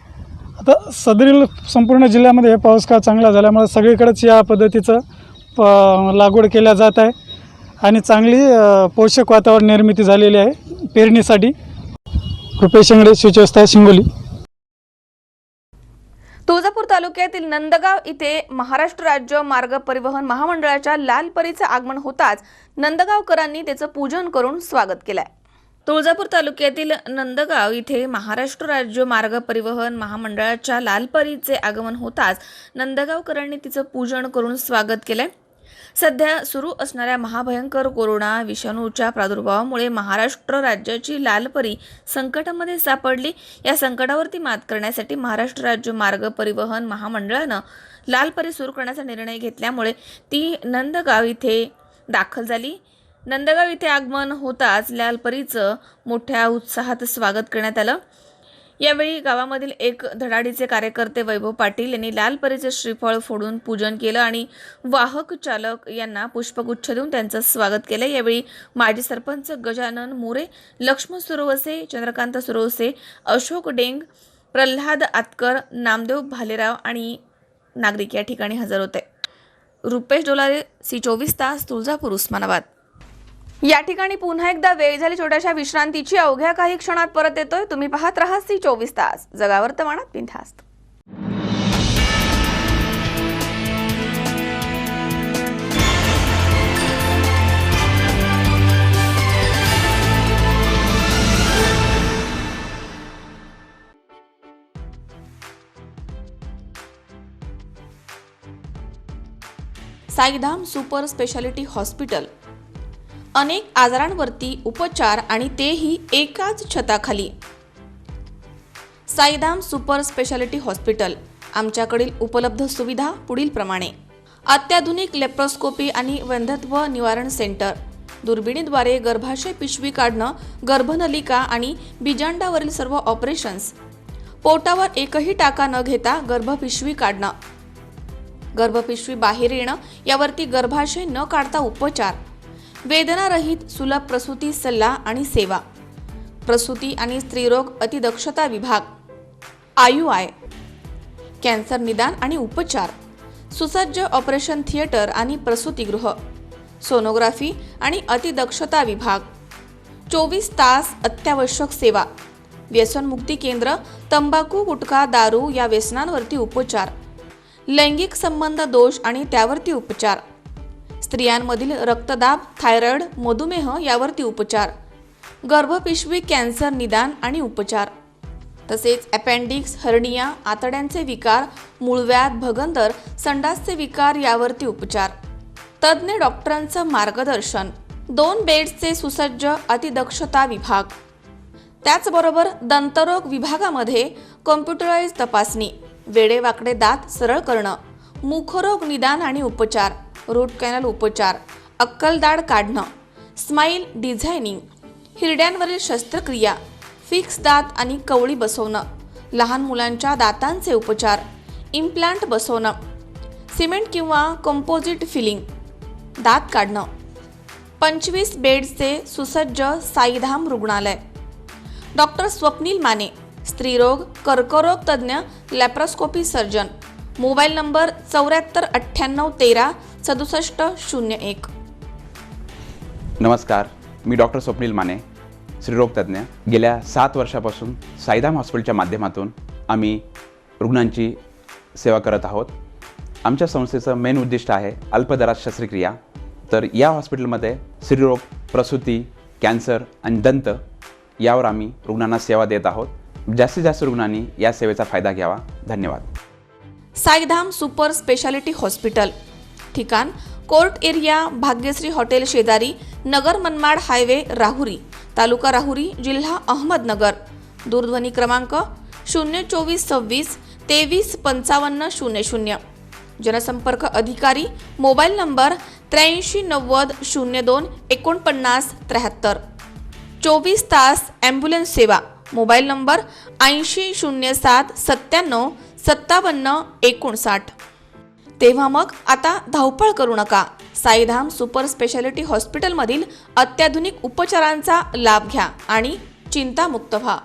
आता सदरील संपूर्ण जिल्ह्यामध्ये हे पाऊस काळ चांगला झाल्यामुळे सगळीकडेच या पद्धतीचं लागवड केल्या जात आहे आणि चांगली पोषक वातावरण निर्मिती झालेली आहे पेरणीसाठी. रुपेश शेंगडे, C24 तास, हिंगोली. तुळजापूर तालुक्यातील नंदगाव इथे महाराष्ट्र राज्य मार्ग परिवहन महामंडळाच्या लाल परीचं आगमन होताच नंदगावकरांनी त्याचं पूजन करून स्वागत केलंय. तुळजापूर तालुक्यातील नंदगाव इथे महाराष्ट्र राज्य मार्ग परिवहन महामंडळाच्या लाल परीचे आगमन होताच नंदगावकरांनी तिचं पूजन करून स्वागत केलंय. सध्या सुरू असणाऱ्या महाभयंकर कोरोना विषाणूच्या प्रादुर्भावामुळे महाराष्ट्र राज्याची लालपरी संकटामध्ये सापडली. या संकटावरती मात करण्यासाठी महाराष्ट्र राज्य मार्ग परिवहन महामंडळानं लालपरी सुरू करण्याचा निर्णय घेतल्यामुळे ती नंदगाव इथे दाखल झाली. नंदगाव इथे आगमन होताच लालपरीचं मोठ्या उत्साहात स्वागत करण्यात आलं. यावेळी गावामधील एक धडाडीचे कार्यकर्ते वैभव पाटील यांनी लालपरीचे श्रीफळ फोडून पूजन केलं आणि वाहक चालक यांना पुष्पगुच्छ देऊन त्यांचं स्वागत केलं. यावेळी माजी सरपंच गजानन मोरे, लक्ष्मण सुरवसे, चंद्रकांत सुरवसे, अशोक डेंग, प्रल्हाद आतकर, नामदेव भालेराव आणि नागरिक या ठिकाणी हजर होते. रुपेश डोलारे, C24 तास, तुळजापूर, उस्मानाबाद. या ठिकाणी पुन्हा एकदा वेळ झाली छोट्याशा विश्रांतीची. अवघ्या काही क्षणात परत येतोय. तुम्ही पाहत राहा C24 तास, जगा वर्तमानात बिनधास्त. Saidham super speciality hospital. अनेक आजारांवरती उपचार आणि तेही एकाच छताखाली. Saidham super speciality hospital. आमच्याकडील उपलब्ध सुविधा पुढीलप्रमाणे: अत्याधुनिक लेप्रोस्कोपी आणि वंध्यत्व निवारण सेंटर, दुर्बिणीद्वारे गर्भाशय पिशवी काढणं, गर्भनलिका आणि बीजांडावरील सर्व ऑपरेशन्स, पोटावर एकही टाका न घेता गर्भपिशवी काढणं, गर्भपिशवी बाहेर येणं यावरती गर्भाशय न काढता उपचार, वेदनारहित सुलभ प्रसूती सल्ला आणि सेवा, प्रसूती आणि स्त्रीरोग अतिदक्षता विभाग, IUI, कॅन्सर निदान आणि उपचार, सुसज्ज ऑपरेशन थिएटर आणि प्रसूतीगृह, सोनोग्राफी आणि अतिदक्षता विभाग, 24 तास अत्यावश्यक सेवा, व्यसनमुक्ती केंद्र, तंबाखू, गुटखा, दारू या व्यसनांवरती उपचार, लैंगिक संबंध दोष आणि त्यावरती उपचार, स्त्रियांमधील रक्तदाब, थायरॉइड, मधुमेह यावरती उपचार, गर्भपिशवी कॅन्सर निदान आणि उपचार, तसेच अपेंडिक्स, हर्निया, आतड्यांचे विकार, मूळव्याध, भगंदर, संडासचे विकार यावरती उपचार, तज्ज्ञ डॉक्टरांचं मार्गदर्शन, 2 बेड्सचे सुसज्ज अतिदक्षता विभाग, त्याचबरोबर दंतरोग विभागामध्ये कॉम्प्युटराइज तपासणी, वेडेवाकडे दात सरळ करणं, मुखरोग निदान आणि उपचार, रूट कॅनल उपचार, अक्कलदाढ काढणं, स्माईल डिझायनिंग, हिरड्यांवरील शस्त्रक्रिया, फिक्स दात आणि कवळी बसवणं, लहान मुलांच्या दातांचे उपचार, इम्प्लांट बसवणं, सिमेंट किंवा कंपोजिट फिलिंग, दात काढणं, 25 बेड्सचे सुसज्ज साईधाम रुग्णालय. डॉक्टर स्वप्नील माने, स्त्रीरोग, कर्करोग तज्ज्ञ, लॅप्रोस्कोपी सर्जन. Mobile number 74 98 13 67 01. नमस्कार, मी डॉक्टर स्वप्नील माने, स्त्रीरोग तज्ज्ञ. गेल्या 7 वर्षापासून साईधाम हॉस्पिटलच्या माध्यमातून आम्ही रुग्णांची सेवा करत आहोत. आमच्या संस्थेचं मेन उद्दिष्ट आहे अल्पदरात शस्त्रक्रिया. तर या हॉस्पिटलमध्ये स्त्रीरोग, प्रसूती, कॅन्सर आणि दंत यावर आम्ही रुग्णांना सेवा देत आहोत. जास्तीत जास्त रुग्णांनी या सेवेचा फायदा घ्यावा. धन्यवाद. Saidham super speciality hospital. ठिकाण: कोर्ट एरिया, भाग्यश्री हॉटेल शेजारी, नगर मनमाड हायवे, राहुरी, तालुका राहुरी, जिल्हा अहमदनगर. दूरध्वनी क्रमांक 02426 23 55 00. जनसंपर्क अधिकारी, मोबाईल नंबर 83 90 02 49 73. 24 तास ॲम्ब्युलन्स सेवा. Mobile number 80 07 97 57 59. तेव्हा मग आता धावपळ करू नका. साईधाम सुपर स्पेशालिटी हॉस्पिटलमधील अत्याधुनिक उपचारांचा लाभ घ्या आणि चिंतामुक्त व्हा.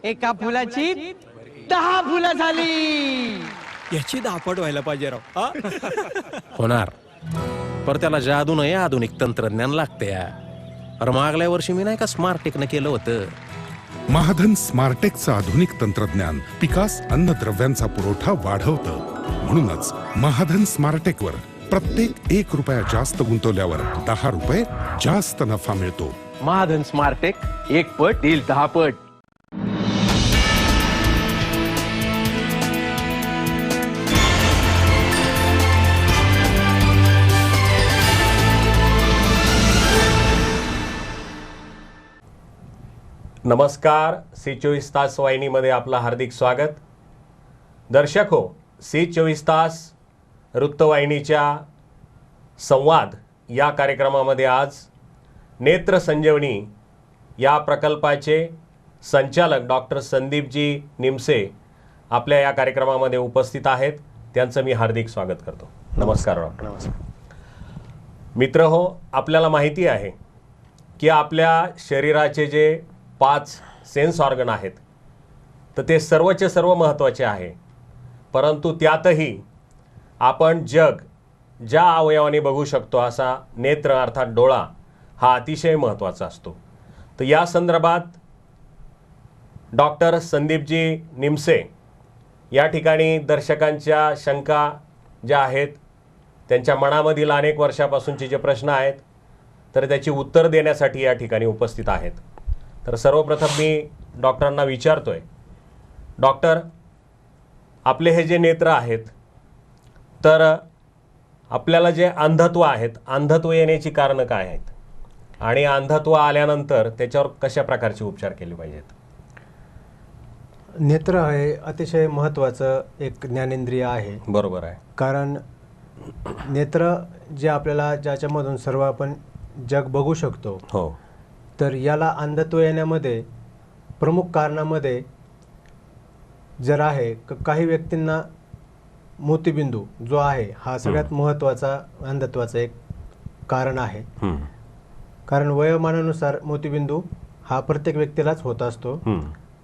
एका फुलाची 10 फुलं झाली. याची दापट व्हायला पाहिजे राव. होणार, पर त्याला जादू नाही, आधुनिक तंत्रज्ञान लागते. अरे मागल्या वर्षी मी नाही का स्मार्टेकनं केलं होतं. महाधन स्मार्टेकचं आधुनिक तंत्रज्ञान पिकास अन्नद्रव्यांचा पुरवठा वाढवतं. म्हणूनच महाधन स्मार्टेकवर प्रत्येक 1 रुपया जास्त गुंतवल्यावर 10 रुपये जास्त नफा मिळतो. महाधन स्मार्टेक, 1 पट डील 10 पट. नमस्कार, सी 24 तास वाहिनीमध्ये आपलं हार्दिक स्वागत. दर्शक हो, सी 24 तास वृत्तवाहिनीच्या संवाद या कार्यक्रमामध्ये आज नेत्र संजीवनी या प्रकल्पाचे संचालक डॉक्टर संदीपजी निमसे आपल्या या कार्यक्रमामध्ये उपस्थित आहेत. त्यांचं मी हार्दिक स्वागत करतो. नमस्कार डॉक्टर. नमस्कार. मित्र हो, आपल्याला माहिती आहे की आपल्या शरीराचे जे 5 सेन्स ऑर्गन आहेत तर ते सर्वचे सर्व महत्त्वाचे आहे, परंतु त्यातही आपण जग ज्या अवयवाने बघू शकतो असा नेत्र अर्थात डोळा हा अतिशय महत्त्वाचा असतो. तर या संदर्भात डॉक्टर संदीपजी निमसे या ठिकाणी दर्शकांच्या शंका ज्या आहेत, त्यांच्या मनामधील अनेक वर्षापासूनचे जे प्रश्न आहेत तर त्याची उत्तर देण्यासाठी या ठिकाणी उपस्थित आहेत. तर सर्वप्रथम मी डॉक्टरांना विचारतोय, डॉक्टर, आपले हे जे नेत्र आहेत तर आपल्याला जे अंधत्व आहेत, अंधत्व येण्याची कारणं काय आहेत आणि अंधत्व आल्यानंतर त्याच्यावर कशा प्रकारचे उपचार केले पाहिजेत? नेत्र हे अतिशय महत्त्वाचं एक ज्ञानेंद्रिय आहे. बरोबर आहे. कारण नेत्र जे आपल्याला ज्याच्यामधून सर्व आपण जग बघू शकतो, हो, तर याला अंधत्व येण्यामध्ये प्रमुख कारणामध्ये जर आहे काही व्यक्तींना मोतीबिंदू जो आहे हा सगळ्यात महत्त्वाचा अंधत्वाचा एक कारण आहे. कारण वयोमानानुसार मोतीबिंदू हा प्रत्येक व्यक्तीलाच होत असतो.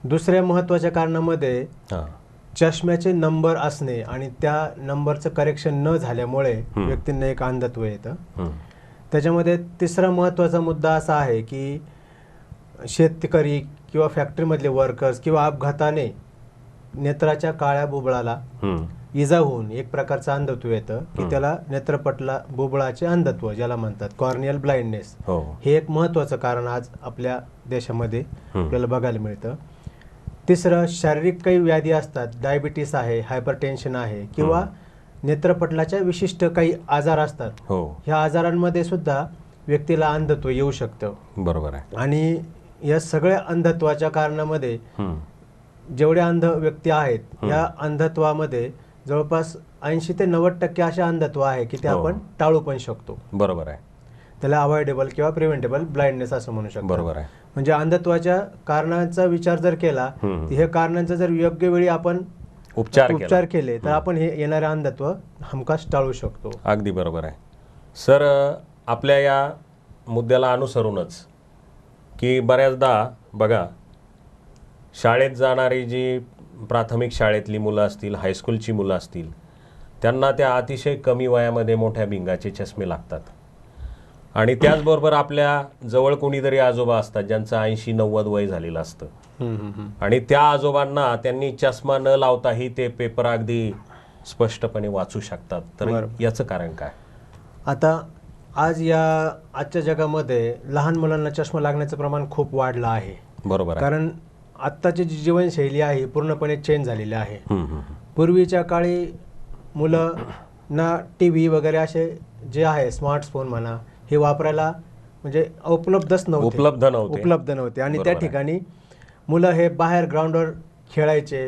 दुसऱ्या महत्त्वाच्या कारणामध्ये चष्म्याचे नंबर असणे आणि त्या नंबरचं करेक्शन न झाल्यामुळे व्यक्तींना एक अंधत्व येतं. त्याच्यामध्ये तिसरा महत्त्वाचा मुद्दा असा आहे की शेतकरी किंवा फॅक्टरीमधले वर्कर्स किंवा अपघाताने नेत्राच्या काळ्या बुबळाला इजा होऊन एक प्रकारचं अंधत्व येतं की त्याला नेत्रपटला बुबळाचे अंधत्व ज्याला म्हणतात, कॉर्नियल ब्लाइंडनेस. हे एक महत्त्वाचं कारण आज आपल्या देशामध्ये आपल्याला बघायला मिळतं. तिसरं, शारीरिक काही व्याधी असतात, डायबिटीस आहे, हायपरटेन्शन आहे किंवा नेत्रपटलाच्या विशिष्ट काही आजार असतात. ह्या आजारांमध्ये सुद्धा व्यक्तीला अंधत्व येऊ शकतं. बरोबर आहे. आणि या सगळ्या अंधत्वाच्या कारणामध्ये जेवढे अंध व्यक्ती आहेत या अंधत्वामध्ये जवळपास 80 ते 90% असे अंधत्व आहे की ते आपण टाळू पण शकतो. बरोबर आहे. त्याला अवॉइडेबल किंवा प्रिव्हेंटेबल ब्लाइंडनेस असं म्हणू शकतो. बरोबर आहे. म्हणजे अंधत्वाच्या कारणांचा विचार जर केला तर हे कारणांचा जर योग्य वेळी आपण उपचार केले तर आपण हे येणारे अंधत्व हमखास टाळू शकतो. अगदी बरोबर आहे. सर, आपल्या या मुद्द्याला अनुसरूनच की बऱ्याचदा बघा, शाळेत जाणारी जी प्राथमिक शाळेतली मुलं असतील, हायस्कूलची मुलं असतील, त्यांना त्या अतिशय कमी वयामध्ये मोठ्या भिंगाचे चष्मे लागतात. आणि त्याचबरोबर आपल्या जवळ कोणीतरी आजोबा असतात ज्यांचं 80-90 वय झालेलं असतं आणि त्या आजोबांना त्यांनी चष्मा न लावताही ते पेपर अगदी स्पष्टपणे वाचू शकतात. तर याचं कारण काय? आता आजच्या जगामध्ये लहान मुलांना चष्मा लागण्याचं प्रमाण खूप वाढलं आहे. बरोबर. कारण आत्ताची जी जीवनशैली आहे पूर्णपणे चेंज झालेली आहे. पूर्वीच्या काळी मुलांना TV वगैरे असे जे आहे स्मार्टफोन म्हणा हे वापरायला म्हणजे उपलब्ध नव्हते आणि त्या ठिकाणी मुलं हे बाहेर ग्राउंडवर खेळायचे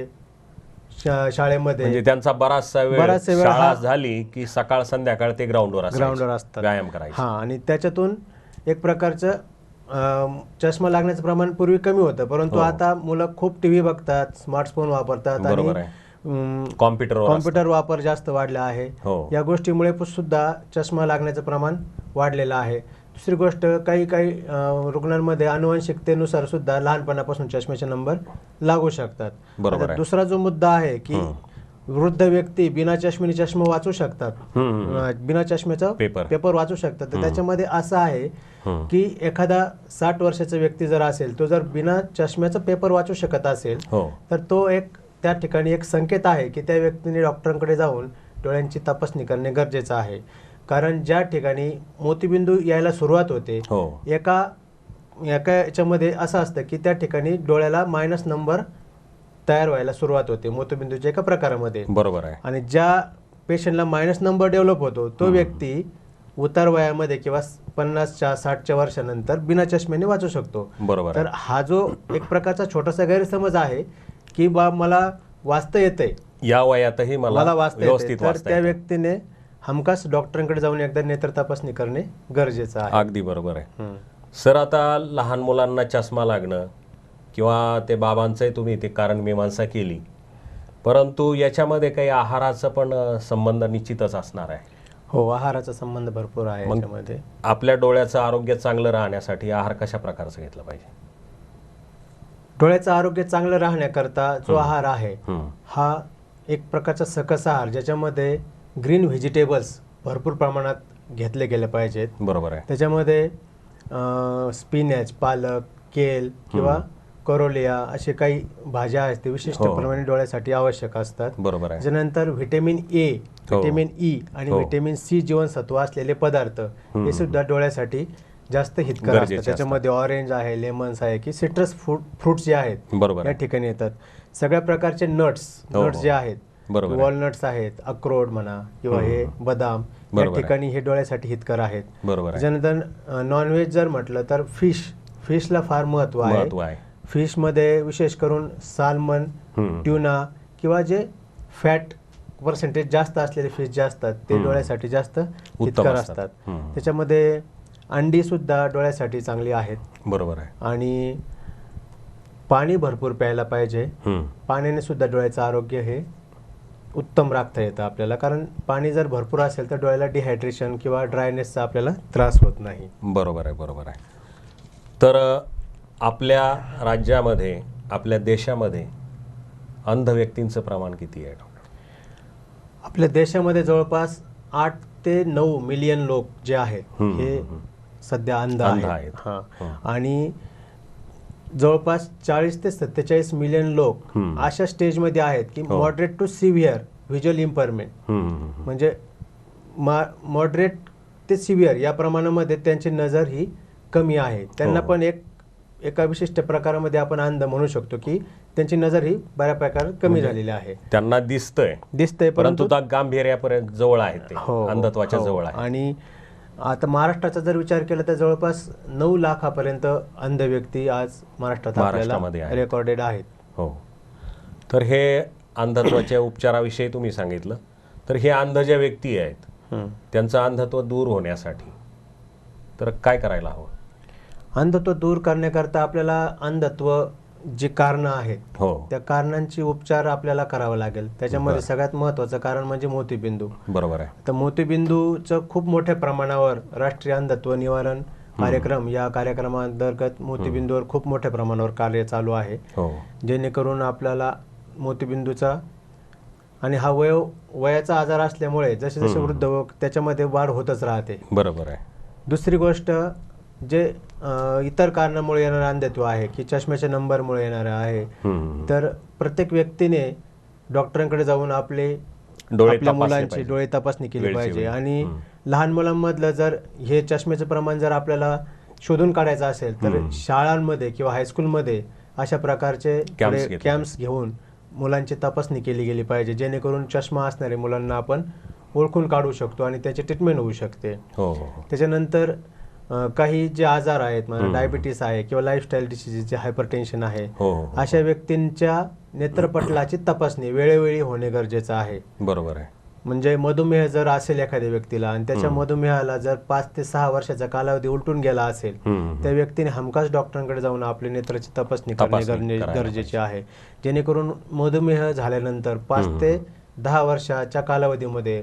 शाळेमध्ये. म्हणजे त्यांचा बराचसा वेळ शाळा झाली की सकाळ संध्याकाळ ते ग्राउंडवर असतात, व्यायाम करायचे. आणि त्याच्यातून एक प्रकारचं चष्मा लागण्याचं प्रमाण पूर्वी कमी होतं, परंतु आता मुलं खूप TV बघतात, स्मार्टफोन वापरतात आणि कॉम्प्युटर वापर जास्त वाढला आहे. या गोष्टीमुळे सुद्धा चष्मा लागण्याचं प्रमाण वाढलेलं आहे. दुसरी गोष्ट, काही रुग्णांमध्ये आनुवंशिकतेनुसार सुद्धा लहानपणापासून चष्म्याचे नंबर लागू शकतात. दुसरा जो मुद्दा आहे की वृद्ध व्यक्ती बिना चष्मेने चष्मा वाचू शकतात, बिना चष्म्याचा पेपर वाचू शकतात. तर त्याच्यामध्ये असं आहे की एखादा 60 वर्षाचा व्यक्ती जर असेल, तो जर बिना चष्म्याचा पेपर वाचू शकत असेल तर तो एक त्या ठिकाणी एक संकेत आहे की त्या व्यक्तीने डॉक्टरांकडे जाऊन डोळ्यांची तपासणी करणे गरजेचं आहे. कारण ज्या ठिकाणी मोतीबिंदू यायला सुरुवात होते एका याच्यामध्ये असं असतं की त्या ठिकाणी डोळ्याला मायनस नंबर तयार व्हायला सुरुवात होते मोतीबिंदूच्या एका प्रकारामध्ये. बरोबर आहे. आणि ज्या पेशंटला मायनस नंबर डेव्हलप होतो तो व्यक्ती उतार वयामध्ये किंवा 50च्या 60च्या वर्षानंतर बिना चष्म्याने वाचू शकतो. बरोबर तर हा जो एक प्रकारचा छोटासा गैरसमज आहे की बा मला वाचता येतंय, या वयातही मला वाचता व्यवस्थित येतंय, तर वाचता त्या येतं. व्यक्तीने हमखास डॉक्टरांकडे जाऊन एकदा नेत्र तपासणी करणे गरजेचं आहे. अगदी बरोबर आहे. सर, आता लहान मुलांना चष्मा लागणं किंवा ते बाबांचंही तुम्ही ते कारण मीमांसा केली, परंतु याच्यामध्ये काही आहाराचा पण संबंध निश्चितच असणार आहे. हो, आहाराचा संबंध भरपूर आहे मग याच्यामध्ये. आपल्या डोळ्याचं आरोग्य चांगलं राहण्यासाठी आहार कशा प्रकारचा घेतला पाहिजे? डोळ्याचं आरोग्य चांगलं राहण्याकरता जो आहार आहे हा एक प्रकारचा सकस आहार, ज्याच्यामध्ये ग्रीन व्हेजिटेबल्स भरपूर प्रमाणात घेतले गेले पाहिजेत. बरोबर आहे. त्याच्यामध्ये स्पिनॅच, पालक, केल किंवा करोलिया असे काही भाज्या आहेत ते विशिष्ट प्रमाणे डोळ्यासाठी आवश्यक असतात. बरोबर आहे. त्याच्यानंतर व्हिटॅमिन ए, व्हिटॅमिन ई आणि व्हिटॅमिन सी जीवनसत्व असलेले पदार्थ हे सुद्धा डोळ्यासाठी जास्त हितकर असतात. त्याच्यामध्ये ऑरेंज आहे, लेमन्स आहे की सिट्रस फ्रुट्स जे आहेत या ठिकाणी येतात. सगळ्या प्रकारचे नट्स जे आहेत, वॉलनट्स आहेत, अक्रोड म्हणा किंवा हे बदाम, या ठिकाणी हे डोळ्यासाठी हितकर आहेत. त्याच्यानंतर नॉनव्हेज जर म्हटलं तर फिशला फार महत्व आहे. फिशमध्ये विशेष करून साल्मन, ट्यूना किंवा जे फॅट पर्सेंटेज जास्त असलेले फिश जे असतात ते डोळ्यासाठी जास्त हितकर असतात. त्याच्यामध्ये अंडी सुद्धा डोळ्यासाठी चांगली आहेत. बरोबर आहे. आणि पाणी भरपूर प्यायला पाहिजे. पाण्याने सुद्धा डोळ्याचं आरोग्य हे उत्तम राखता येतं आपल्याला, कारण पाणी जर भरपूर असेल तर डोळ्याला डिहायड्रेशन किंवा ड्रायनेसचा आपल्याला त्रास होत नाही. बरोबर आहे, बरोबर आहे. तर आपल्या राज्यामध्ये, आपल्या देशामध्ये अंध व्यक्तींचं प्रमाण किती आहे डॉक्टर? आपल्या देशामध्ये जवळपास 8 ते 9 मिलियन लोक जे आहेत हे सध्या अंध आहेत. आणि जवळपास 40 ते 47 मिलियन लोक अशा स्टेजमध्ये आहेत की moderate to severe visual impairment, म्हणजे मॉडरेट ते सिव्हिअर या प्रमाणामध्ये त्यांची नजर ही कमी आहे. त्यांना पण एका विशिष्ट प्रकारामध्ये आपण अंध म्हणू शकतो की त्यांची नजर ही बऱ्या प्रकारे कमी झालेली आहे. त्यांना दिसतंय परंतु गांभीर्यापर्यंत जवळ आहे, ते अंधत्वाच्या जवळ आहे. आणि आता महाराष्ट्राचा जर विचार केला तर जवळपास 9 लाखापर्यंत अंध व्यक्ती आज महाराष्ट्रामध्ये रेकॉर्डेड आहेत. हो. तर हे अंधत्वाच्या उपचाराविषयी तुम्ही सांगितलं. तर हे अंध ज्या व्यक्ती आहेत त्यांचं अंधत्व दूर होण्यासाठी तर काय करायला हवं? अंधत्व दूर करण्याकरता आपल्याला अंधत्व जी कारणं आहेत त्या कारणांची उपचार आपल्याला करावा लागेल. त्याच्यामध्ये सगळ्यात महत्त्वाचं कारण म्हणजे मोतीबिंदू. बरोबर आहे. तर मोतीबिंदूचं खूप मोठ्या प्रमाणावर राष्ट्रीय अंधत्व निवारण कार्यक्रम या कार्यक्रमांतर्गत मोतीबिंदूवर खूप मोठ्या प्रमाणावर कार्य चालू आहे, जेणेकरून आपल्याला मोतीबिंदूचा, आणि हा वयाचा आजार असल्यामुळे जसे जसे वृद्ध त्याच्यामध्ये वाढ होतच राहते. बरोबर आहे. दुसरी गोष्ट जे इतर कारणामुळे येणारं अंधत्व आहे की चष्म्याच्या नंबरमुळे येणारं आहे, तर प्रत्येक व्यक्तीने डॉक्टरांकडे जाऊन आपल्या मुलांची डोळे तपासणी केली पाहिजे. आणि लहान मुलांमधलं जर हे चष्म्याचं प्रमाण जर आपल्याला शोधून काढायचं असेल तर शाळांमध्ये किंवा हायस्कूलमध्ये अशा प्रकारचे कॅम्प्स घेऊन मुलांची तपासणी केली गेली पाहिजे, जेणेकरून चष्मा असणाऱ्या मुलांना आपण ओळखून काढू शकतो आणि त्याची ट्रीटमेंट होऊ शकते. त्याच्यानंतर काही जे आजार आहेत, म्हणजे डायबिटीस आहे किंवा लाईफस्टाईल डिसीज, जे हायपरटेन्शन आहे, अशा व्यक्तींच्या नेत्रपटलाची तपासणी वेळोवेळी होणे गरजेचं आहे. बरोबर आहे. म्हणजे मधुमेह जर असेल एखाद्या व्यक्तीला आणि त्याच्या मधुमेहाला जर 5 ते 6 वर्षाचा कालावधी उलटून गेला असेल, त्या व्यक्तीने हमखास डॉक्टरांकडे जाऊन आपली नेत्राची तपासणी करणे गरजेचे आहे, जेणेकरून मधुमेह झाल्यानंतर 5 ते 10 वर्षाच्या कालावधीमध्ये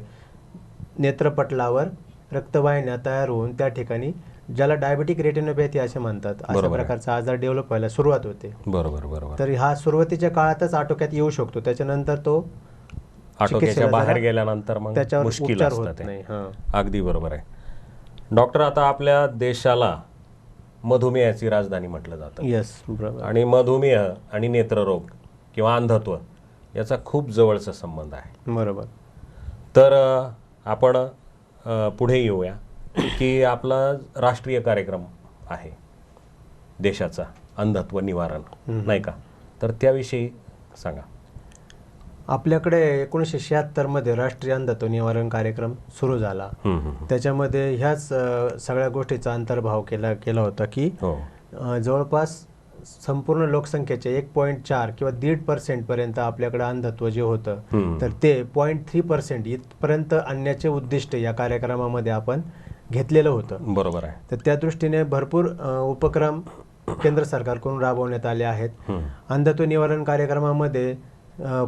नेत्रपटलावर रक्तवाहिन्या तयार होऊन त्या ठिकाणी, ज्याला डायबेटिक रेटिनोपॅथी असे म्हणतात, अशा प्रकारचा आजार डेव्हलप व्हायला सुरुवात होते. बरोबर. तर हा सुरुवातीच्या काळातच आटोक्यात येऊ शकतो, त्याच्यानंतर तो आटोक्याच्या बाहेर गेल्यानंतर मग मुश्किल असतं. अगदी बरोबर आहे डॉक्टर. आता आपल्या देशाला मधुमेहाची राजधानी म्हटलं जातं. येस, बरोबर. आणि मधुमेह आणि नेत्ररोग किंवा अंधत्व याचा खूप जवळचा संबंध आहे. बरोबर. तर आपण पुढे येऊया की आपला राष्ट्रीय कार्यक्रम आहे देशाचा अंधत्व निवारण, नाही का? तर त्याविषयी सांगा. आपल्याकडे 1976 राष्ट्रीय अंधत्व निवारण कार्यक्रम सुरू झाला. त्याच्यामध्ये ह्याच सगळ्या गोष्टीचा अंतर्भाव केला होता की जवळपास संपूर्ण लोकसंख्येचे 1.4 किंवा 1.5% पर्यंत आपल्याकडे अंधत्व जे होतं तर ते 0.3% इथपर्यंत आणण्याचे उद्दिष्ट या कार्यक्रमामध्ये आपण घेतलेलं होतं. बरोबर आहे. तर त्या दृष्टीने भरपूर उपक्रम केंद्र सरकारकडून राबवण्यात आले आहेत. अंधत्व निवारण कार्यक्रमामध्ये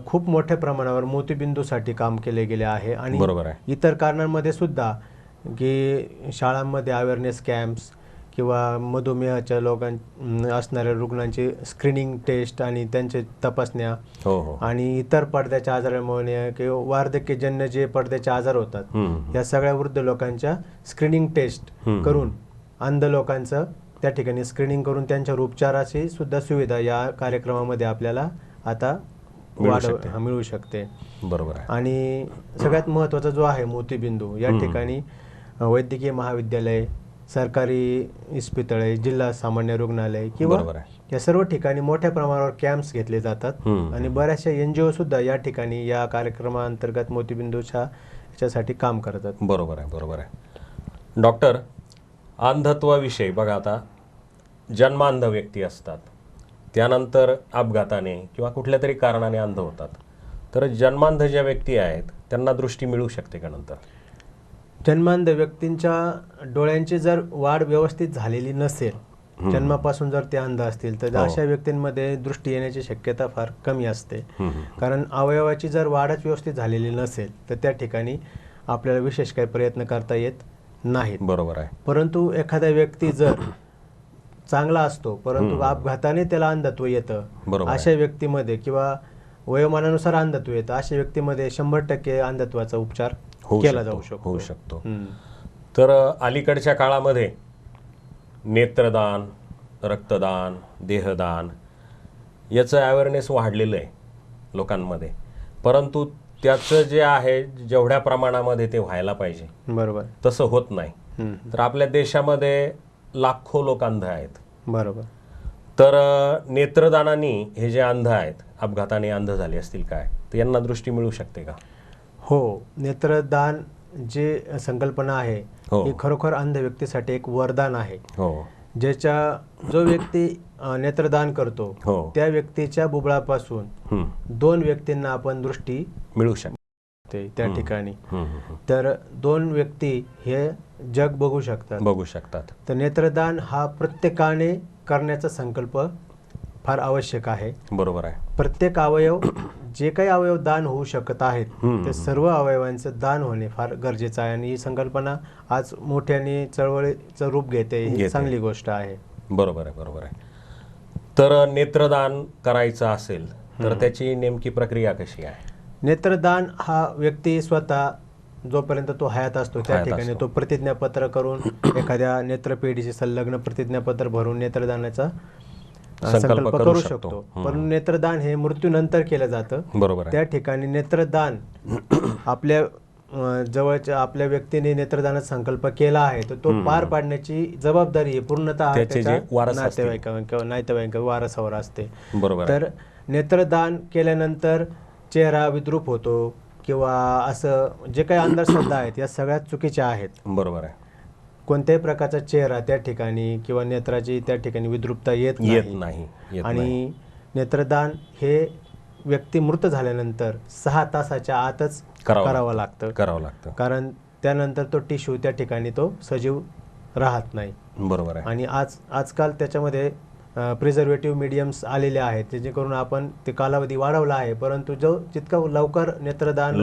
खूप मोठ्या प्रमाणावर मोतीबिंदूसाठी काम केले गेले आहे आणि इतर कारणांमध्ये सुद्धा की शाळांमध्ये अवेअरनेस कॅम्प्स किंवा मधुमेहाच्या असणाऱ्या रुग्णांची स्क्रीनिंग टेस्ट आणि त्यांचे तपासण्या आणि इतर पडद्याच्या आजारामुळे किंवा वार्धक्यजन्य जे पडद्याचे आजार होतात या सगळ्या वृद्ध लोकांच्या स्क्रीनिंग टेस्ट करून अंध लोकांचं त्या ठिकाणी स्क्रीनिंग करून त्यांच्यावर उपचाराची सुद्धा सुविधा या कार्यक्रमामध्ये आपल्याला आता मिळू शकते. बरोबर. आणि सगळ्यात महत्त्वाचा जो आहे मोतीबिंदू या ठिकाणी वैद्यकीय महाविद्यालय, सरकारी इस्पितळे, जिल्हा सामान्य रुग्णालय किंवा या सर्व ठिकाणी मोठ्या प्रमाणावर कॅम्प्स घेतले जातात आणि बऱ्याचशा NGO सुद्धा या ठिकाणी या कार्यक्रमाअंतर्गत मोतीबिंदूच्या याच्यासाठी काम करतात. बरोबर आहे, बरोबर आहे. डॉक्टर, अंधत्वाविषयी बघा, आता जन्मांध व्यक्ती असतात, त्यानंतर अपघाताने किंवा कुठल्या तरी कारणाने अंध होतात, तर जन्मांध ज्या व्यक्ती आहेत त्यांना दृष्टी मिळू शकते का नंतर? जन्मांध व्यक्तींच्या डोळ्यांची जर वाढ व्यवस्थित झालेली नसेल, जन्मापासून जर ते अंध असतील तर अशा व्यक्तींमध्ये दृष्टी येण्याची शक्यता फार कमी असते. कारण अवयवाची जर वाढच व्यवस्थित झालेली नसेल तर त्या ठिकाणी आपल्याला विशेष काही प्रयत्न करता येत नाहीत. बरोबर आहे. परंतु एखादा व्यक्ती जर चांगला असतो परंतु अपघाताने त्याला अंधत्व येतं, अशा व्यक्तीमध्ये किंवा वयोमानानुसार अंधत्व येतं, अशा व्यक्तीमध्ये 100% अंधत्वाचा उपचार केला जाऊ शकतो. तर अलीकडच्या काळामध्ये नेत्रदान, रक्तदान, देहदान याचं अवेअरनेस वाढलेलं आहे लोकांमध्ये, परंतु त्याचं जे आहे जेवढ्या प्रमाणामध्ये ते व्हायला पाहिजे बरोबर तसं होत नाही. तर आपल्या देशामध्ये लाखो लोक अंध आहेत. बरोबर. तर नेत्रदानाने हे जे अंध आहेत, अपघाताने अंध झाले असतील काय, तर यांना दृष्टी मिळू शकते का? हो, नेत्रदान जे संकल्पना आहे ही खरोखर अंध व्यक्तीसाठी एक वरदान आहे. जो व्यक्ती नेत्रदान करतो त्या व्यक्तीच्या बुबुळापासून 2 व्यक्तींना आपण दृष्टी मिळू शकते त्या ठिकाणी. तर 2 व्यक्ती हे जग बघू शकतात. तर नेत्रदान हा प्रत्येकाने करण्याचा संकल्प फार आवश्यक आहे. बरोबर आहे. प्रत्येक अवयव, जे काही अवयव दान होऊ शकत आहेत ते सर्व अवयवांचं दान होणे फार गरजेचं आहे आणि ही संकल्पना आज मोठ्याने चळवळीचं रूप घेते, ही चांगली गोष्ट आहे. बरोबर आहे, बरोबर आहे. तर नेत्रदान करायचं असेल तर त्याची नेमकी प्रक्रिया कशी आहे? नेत्रदान हा व्यक्ती स्वतः जोपर्यंत तो हयात असतो त्या ठिकाणी तो प्रतिज्ञापत्र करून एखाद्या नेत्रपेढीशी संलग्न प्रतिज्ञापत्र भरून नेत्रदानाचा संकल्प करू शकतो. पण नेत्रदान हे मृत्यूनंतर केलं जातं. बरोबर. त्या ठिकाणी नेत्रदान आपल्या जवळच्या आपल्या व्यक्तीने नेत्रदानाचा संकल्प केला आहे तर तो पार पाडण्याची जबाबदारी पूर्णतः नातेवाईक वारसावर असते. बरोबर. तर नेत्रदान केल्यानंतर चेहरा विद्रूप होतो किंवा असं जे काही अंधश्रद्धा आहेत या सगळ्यात चुकीच्या आहेत. बरोबर आहे. कोणत्याही प्रकारचा चेहरा त्या ठिकाणी किंवा नेत्राची त्या ठिकाणी विद्रूपता येत नाही. आणि नेत्रदान हे व्यक्ती मृत झाल्यानंतर 6 तासाच्या आतच करावं लागतं. कारण त्यानंतर तो टिश्यू त्या ठिकाणी तो सजीव राहत नाही. बरोबर आहे. आणि आजकाल त्याच्यामध्ये प्रिझर्वेटिव्ह मीडियम्स आलेले आहेत जेणेकरून आपण ते कालावधी वाढवला आहे, परंतु जितका लवकर नेत्रदान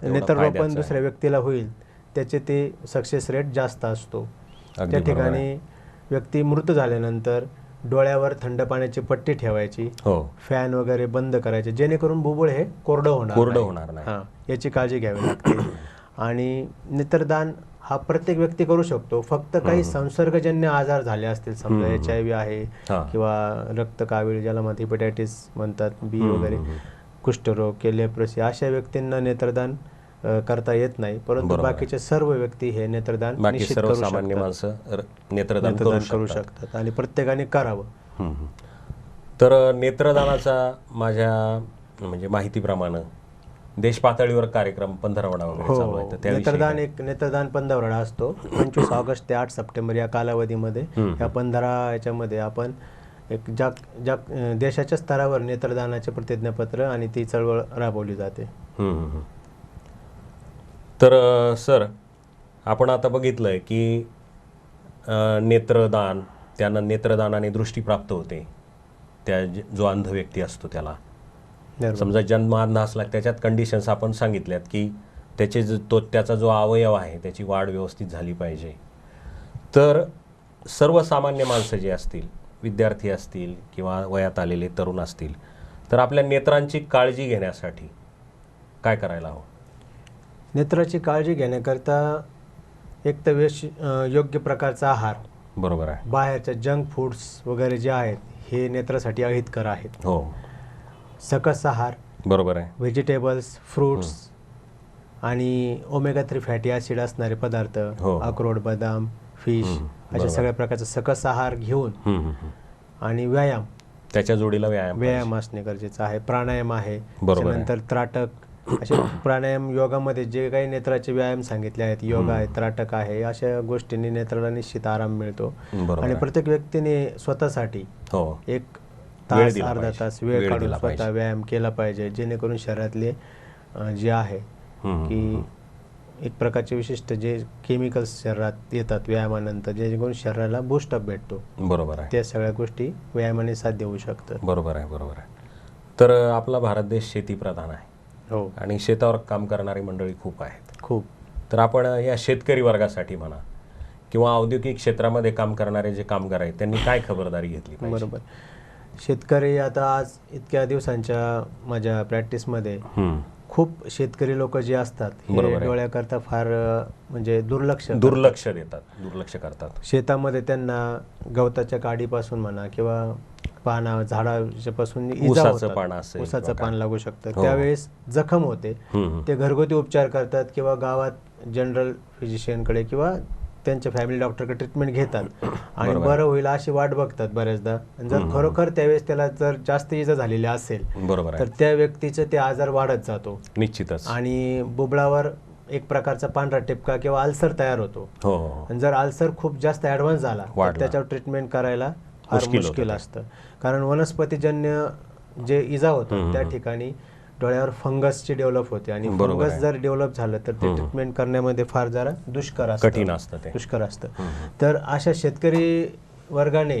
नेत्ररोपण दुसऱ्या व्यक्तीला होईल त्याचे ते सक्सेस रेट जास्त असतो. त्या ठिकाणी व्यक्ती मृत झाल्यानंतर डोळ्यावर थंड पाण्याची पट्टी ठेवायची, फॅन वगैरे बंद करायचे जेणेकरून बुबुळ हे कोरडं होणार नाही. याची काळजी घ्यावी लागते. आणि नेत्रदान हा प्रत्येक व्यक्ती करू शकतो. फक्त काही संसर्गजन्य आजार झाले असतील, समजा HIV आहे किंवा रक्तकावीळ ज्याला हेपॅटायटिस म्हणतात, B वगैरे, कुष्ठरोग, लेप्रसी, अशा व्यक्तींना नेत्रदान करता येत नाही. परंतु बाकीचे सर्व व्यक्ती हे नेत्रदान निश्चित सर्वसामान्य माणसं नेत्रदान करू शकतात आणि प्रत्येकाने करावं. तर नेत्रदानाचा माझ्या म्हणजे माहितीप्रमाणे देश पातळीवर कार्यक्रम पंधरवडा वगैरे चालू आहे, तर त्याविषयी नेत्रदान पंधरवडा असतो 25 ऑगस्ट ते 8 सप्टेंबर या कालावधीमध्ये. या 15 याच्यामध्ये आपण एक देशाच्या स्तरावर नेत्रदानाचे प्रतिज्ञापत्र आणि ती चळवळ राबवली जाते. तर सर, आपण आता बघितलंय की नेत्रदान, त्यांना नेत्रदानाने दृष्टी प्राप्त होते, त्या जो अंध व्यक्ती असतो त्याला. समजा जन्म अंध असला, त्याच्यात कंडिशन्स आपण सांगितल्यात की त्याचा जो अवयव आहे त्याची वाढ व्यवस्थित झाली पाहिजे. तर सर्वसामान्य माणसं जे असतील, विद्यार्थी असतील किंवा वयात आलेले तरुण असतील, तर आपल्या नेत्रांची काळजी घेण्यासाठी काय करायला हवं? नेत्राची काळजी घेण्याकरता एक तर योग्य प्रकारचा आहार. बरोबर आहे. बाहेरच्या जंक फूड्स वगैरे जे आहेत हे नेत्रासाठी अहितकर आहेत. हो. सकस आहार. बरोबर आहे. व्हेजिटेबल्स, फ्रूट्स आणि ओमेगा 3 फॅटी ॲसिड असणारे पदार्थ, अक्रोड, बदाम, फिश, अशा सगळ्या प्रकारचा सकस आहार घेऊन आणि व्यायाम, त्याच्या जोडीला व्यायाम असणे गरजेचं आहे. प्राणायाम आहे, बरोबर. नंतर त्राटक, असे प्राणायाम योगामध्ये जे काही नेत्राचे व्यायाम सांगितले आहेत, योगा आहे, त्राटक आहे, अशा गोष्टींनी नेत्राला निश्चित आराम मिळतो. आणि प्रत्येक व्यक्तीने स्वतःसाठी एक तास अर्धा तास वेळ काढून स्वतः व्यायाम केला पाहिजे, जेणेकरून शरीरातले जे आहे की एक प्रकारचे विशिष्ट जे केमिकल्स शरीरात येतात व्यायामानंतर, जेणेकरून शरीराला बूस्टअप भेटतो. बरोबर आहे. त्या सगळ्या गोष्टी व्यायामाने साध्य होऊ शकतात. बरोबर आहे, बरोबर आहे. तर आपला भारत देश शेतीप्रधान आहे. हो. आणि शेतावर काम करणारी मंडळी खूप आहेत. खूप. तर आपण या शेतकरी वर्गासाठी म्हणा किंवा औद्योगिक क्षेत्रामध्ये काम करणारे जे कामगार आहेत, त्यांनी काय खबरदारी घेतली पाहिजे? बरोबर. शेतकरी आता आज इतक्या दिवसांच्या माझ्या प्रॅक्टिसमध्ये खूप शेतकरी लोक जे असतात हे डोळ्याकरता फार म्हणजे दुर्लक्ष देतात, दुर्लक्ष करतात. शेतामध्ये त्यांना गवताच्या काडीपासून म्हणा किंवा पाना झाडापासून ऊसाचं पान लागू शकतं. त्यावेळेस जखम होते, ते घरगुती उपचार करतात किंवा गावात जनरल फिजिशियनकडे किंवा त्यांच्या फॅमिली डॉक्टरकडे ट्रीटमेंट घेतात आणि बरं होईल अशी वाट बघतात बऱ्याचदा. जर खरोखर त्यावेळेस त्याला जर जास्त इजा झालेली असेल तर त्या व्यक्तीचं ते आजार वाढत जातो निश्चितच, आणि बुबळावर एक प्रकारचा पांढरा टिपका किंवा अल्सर तयार होतो. आणि जर अल्सर खूप जास्त ॲडव्हान्स झाला तर त्याच्यावर ट्रीटमेंट करायला फार मुश्किल असतं, कारण वनस्पतीजन्य जे इजा होतात त्या ठिकाणी डोळ्यावर फंगसची डेव्हलप होते आणि फंगस जर डेव्हलप झालं तर ते ट्रीटमेंट करण्यामध्ये फार जरा कठीण असतं. तर अशा शेतकरी वर्गाने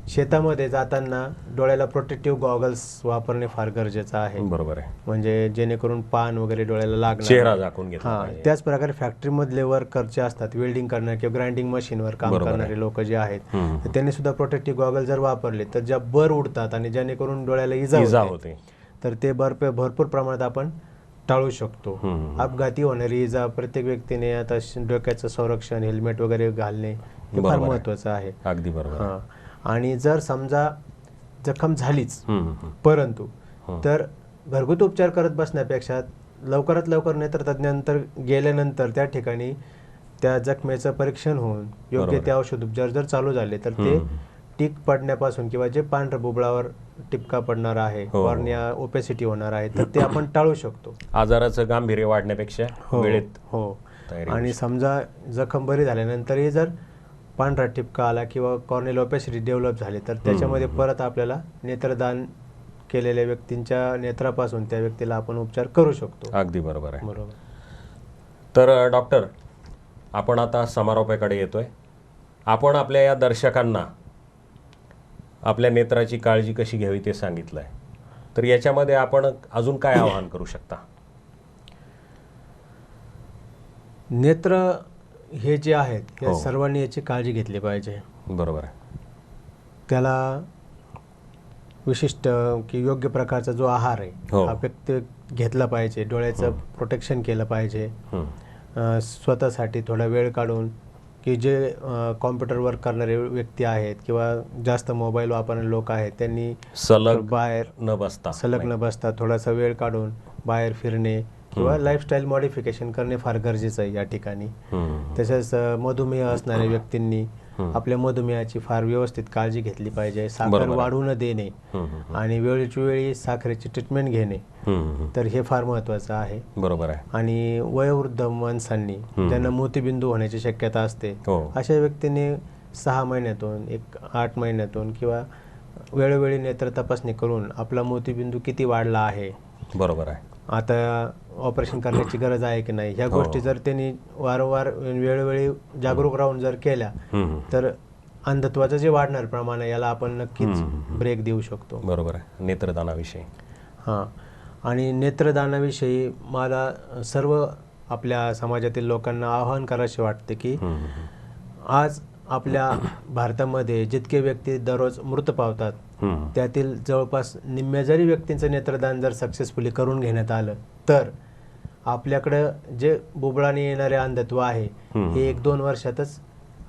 शेतामध्ये जाताना डोळ्याला प्रोटेक्टिव्ह गॉगल्स वापरणे फार गरजेचं आहे. बरोबर आहे. म्हणजे जेणेकरून पान वगैरे डोळ्याला लागणार, चेहरा झाकून घेतला. त्याच प्रकारे फॅक्टरीमधले वर्करचे असतात, वेल्डिंग करणारे किंवा ग्राइंडिंग मशीनवर काम करणारे लोक जे आहेत, त्यांनी सुद्धा प्रोटेक्टिव्ह गॉगल जर वापरले तर ज्या बर उडतात आणि जेणेकरून डोळ्याला इजा होते तर ते भरपूर प्रमाणात आपण टाळू शकतो. अपघाती होणारी इजा प्रत्येक व्यक्तीने आता डोक्याचं संरक्षण, हेल्मेट वगैरे घालणे हे फार महत्वाचं आहे. अगदी बरोबर. आणि जर समजा जखम झालीच परंतु तर घरगुती उपचार करत बसण्यापेक्षा लवकरात लवकर नेत्रतज्ञांतर गेल्यानंतर त्या ठिकाणी त्या जखमेचं परीक्षण होऊन योग्य ते औषध उपचार जर चालू झाले तर ते टीक पडण्यापासून किंवा जे पांढऱ्या बुबळावर टिपका पडणार आहे, कॉर्निया ओपेसिटी होणार आहे, तर ते आपण टाळू शकतो. आजाराचं गांभीर्य वाढण्यापेक्षा वेळेत. आणि समजा जखम बरी झाल्यानंतरही जर पांढरा टिपका आला किंवा कॉर्नियल ओपेसिटी डेव्हलप झाली तर त्याच्यामध्ये परत आपल्याला नेत्रदान केलेल्या व्यक्तींच्या नेत्रापासून त्या व्यक्तीला आपण उपचार करू शकतो. अगदी बरोबर आहे. बरोबर. तर डॉक्टर, आपण आता समारोपाकडे येतोय. आपण आपल्या या दर्शकांना आपल्या नेत्राची काळजी कशी घ्यावी ते सांगितलं आहे, तर याच्यामध्ये आपण अजून काय आवाहन करू शकता? नेत्र हे जे आहेत हे सर्वांनी याची काळजी घेतली पाहिजे. बरोबर आहे. त्याला विशिष्ट की योग्य प्रकारचा जो आहार आहे हा व्यक्ती घेतला पाहिजे, डोळ्याचं प्रोटेक्शन केलं पाहिजे, स्वतःसाठी थोडा वेळ काढून की जे कॉम्प्युटर वर्क करणारे व्यक्ती आहेत किंवा जास्त मोबाईल वापरणारे लोक आहेत त्यांनी सलग न बसता थोडासा वेळ काढून बाहेर फिरणे किंवा लाईफस्टाईल मॉडिफिकेशन करणे फार गरजेचं आहे या ठिकाणी. तसेच मधुमेह असणाऱ्या व्यक्तींनी आपल्या मधुमेहाची फार व्यवस्थित काळजी घेतली पाहिजे. साखर बरोबर आहे. वाढू न देणे आणि वेळेच्या वेळी साखरेची ट्रीटमेंट घेणे, तर हे फार महत्त्वाचं आहे. बरोबर आहे. आणि वयोवृद्ध माणसांनी ज्यांना मोतीबिंदू होण्याची शक्यता असते, अशा व्यक्तींनी 6 महिन्यातून 8 महिन्यातून किंवा वेळोवेळी नेत्र तपासणी करून आपला मोतीबिंदू किती वाढला आहे, बरोबर आहे, आता ऑपरेशन करण्याची गरज आहे की नाही, ह्या गोष्टी जर त्यांनी वारंवार वेळोवेळी जागरूक राहून जर केल्या तर अंधत्वाचं जे वाढणार प्रमाण आहे याला आपण नक्कीच ब्रेक देऊ शकतो. बरोबर आहे. नेत्रदानाविषयी हां, आणि नेत्रदानाविषयी मला सर्व आपल्या समाजातील लोकांना आवाहन करायचे वाटते की आज आपल्या भारतामध्ये जितके व्यक्ती दररोज मृत पावतात त्यातील जवळपास निम्म्या जरी व्यक्तींचं नेत्रदान जर सक्सेसफुली करून घेण्यात आलं तर आपल्याकडं जे बुबळाने येणारे अंधत्व आहे हे 1-2 वर्षातच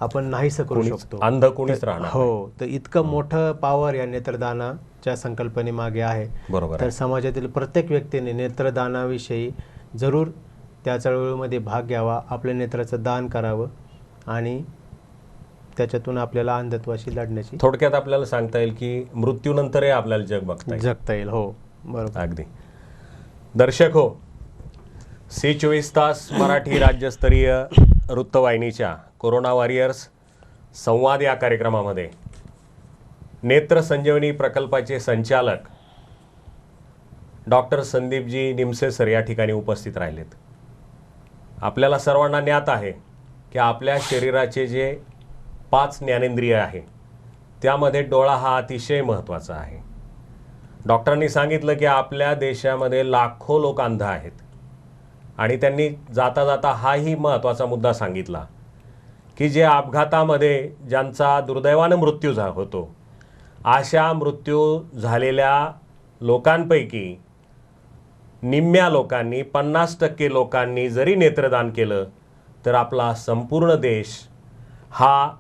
आपण नाहीसं करू शकतो. अंध कोणीच राहणार हो, तर इतकं मोठं पॉवर या नेत्रदानाच्या संकल्पनेमागे आहे. बरोबर. तर समाजातील प्रत्येक व्यक्तीने नेत्रदानाविषयी जरूर त्या चळवळीमध्ये भाग घ्यावा, आपल्या नेत्राचं दान करावं आणि त्याच्यातून आपल्याला अंधत्वाशी लढण्याची, थोडक्यात आपल्याला सांगता येईल की मृत्यूनंतरही आपल्याला जगता येईल. हो, बरोबर. अगदी. दर्शक हो, C24 तास मराठी राज्यस्तरीय वृत्तवाहिनीच्या कोरोना वॉरियर्स संवाद या कार्यक्रमामध्ये नेत्र संजीवनी प्रकल्पाचे संचालक डॉक्टर संदीपजी निमसे सर या ठिकाणी उपस्थित राहिलेत. आपल्याला सर्वांना ज्ञात आहे की आपल्या शरीराचे जे 5 ज्ञानेंद्रिय आहे त्यामध्ये डोळा हा अतिशय महत्त्वाचा आहे. डॉक्टरांनी सांगितलं की आपल्या देशामध्ये लाखो लोक अंध आहेत आणि त्यांनी जाता जाता हाही महत्त्वाचा मुद्दा सांगितला की जे अपघातामध्ये ज्यांचा दुर्दैवानं मृत्यू होतो अशा मृत्यू झालेल्या लोकांपैकी निम्म्या लोकांनी 50% लोकांनी जरी नेत्रदान केलं तर आपला संपूर्ण देश हा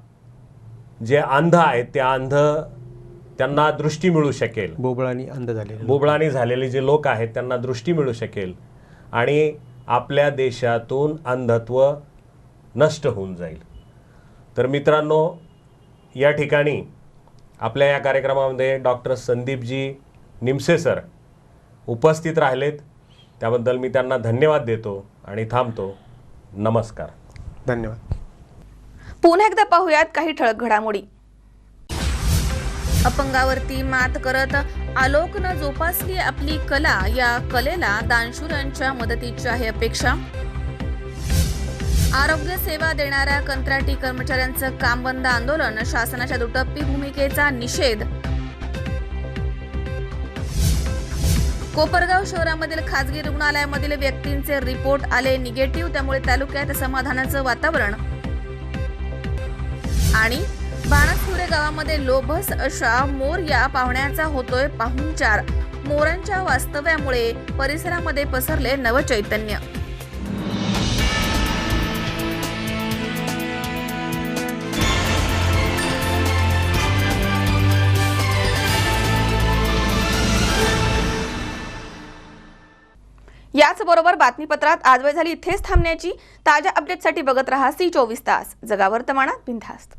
जे अंध आहेत त्या त्यांना दृष्टी मिळू शकेल. बोबळानी झालेले जे लोक आहेत त्यांना दृष्टी मिळू शकेल आणि आपल्या देशातून अंधत्व नष्ट होऊन जाईल. तर मित्रांनो, या ठिकाणी आपल्या या कार्यक्रमामध्ये डॉक्टर संदीपजी निमसे सर उपस्थित राहिलेत, त्याबद्दल मी त्यांना धन्यवाद देतो आणि थांबतो. नमस्कार. धन्यवाद. पुन्हा एकदा पाहूयात काही ठळक घडामोडी. अपंगावरती मात करत आलोकनं जोपासली आपली कला, या कलेला दानशूरांच्या मदतीची आहे अपेक्षा. आरोग्य सेवा देणाऱ्या कंत्राटी कर्मचाऱ्यांचं काम बंद आंदोलन, शासनाच्या दुटप्पी भूमिकेचा निषेध. कोपरगाव शहरामधील खासगी रुग्णालयामधील व्यक्तींचे रिपोर्ट आले निगेटिव्ह, त्यामुळे तालुक्यात समाधानाचं वातावरण. आणि बाणसपुरे गावामध्ये लोभस अशा मोर या पाहुण्याचा होतोय पाहुणचार. मोरांच्या वास्तव्यामुळे परिसरामध्ये पसरले नवचैतन्य. याचबरोबर बातमीपत्रात आज वेळ झाली इथेच थांबण्याची. ताज्या अपडेटसाठी बघत रहा C24 तास. जगा वर्तमानात बिनधास्त.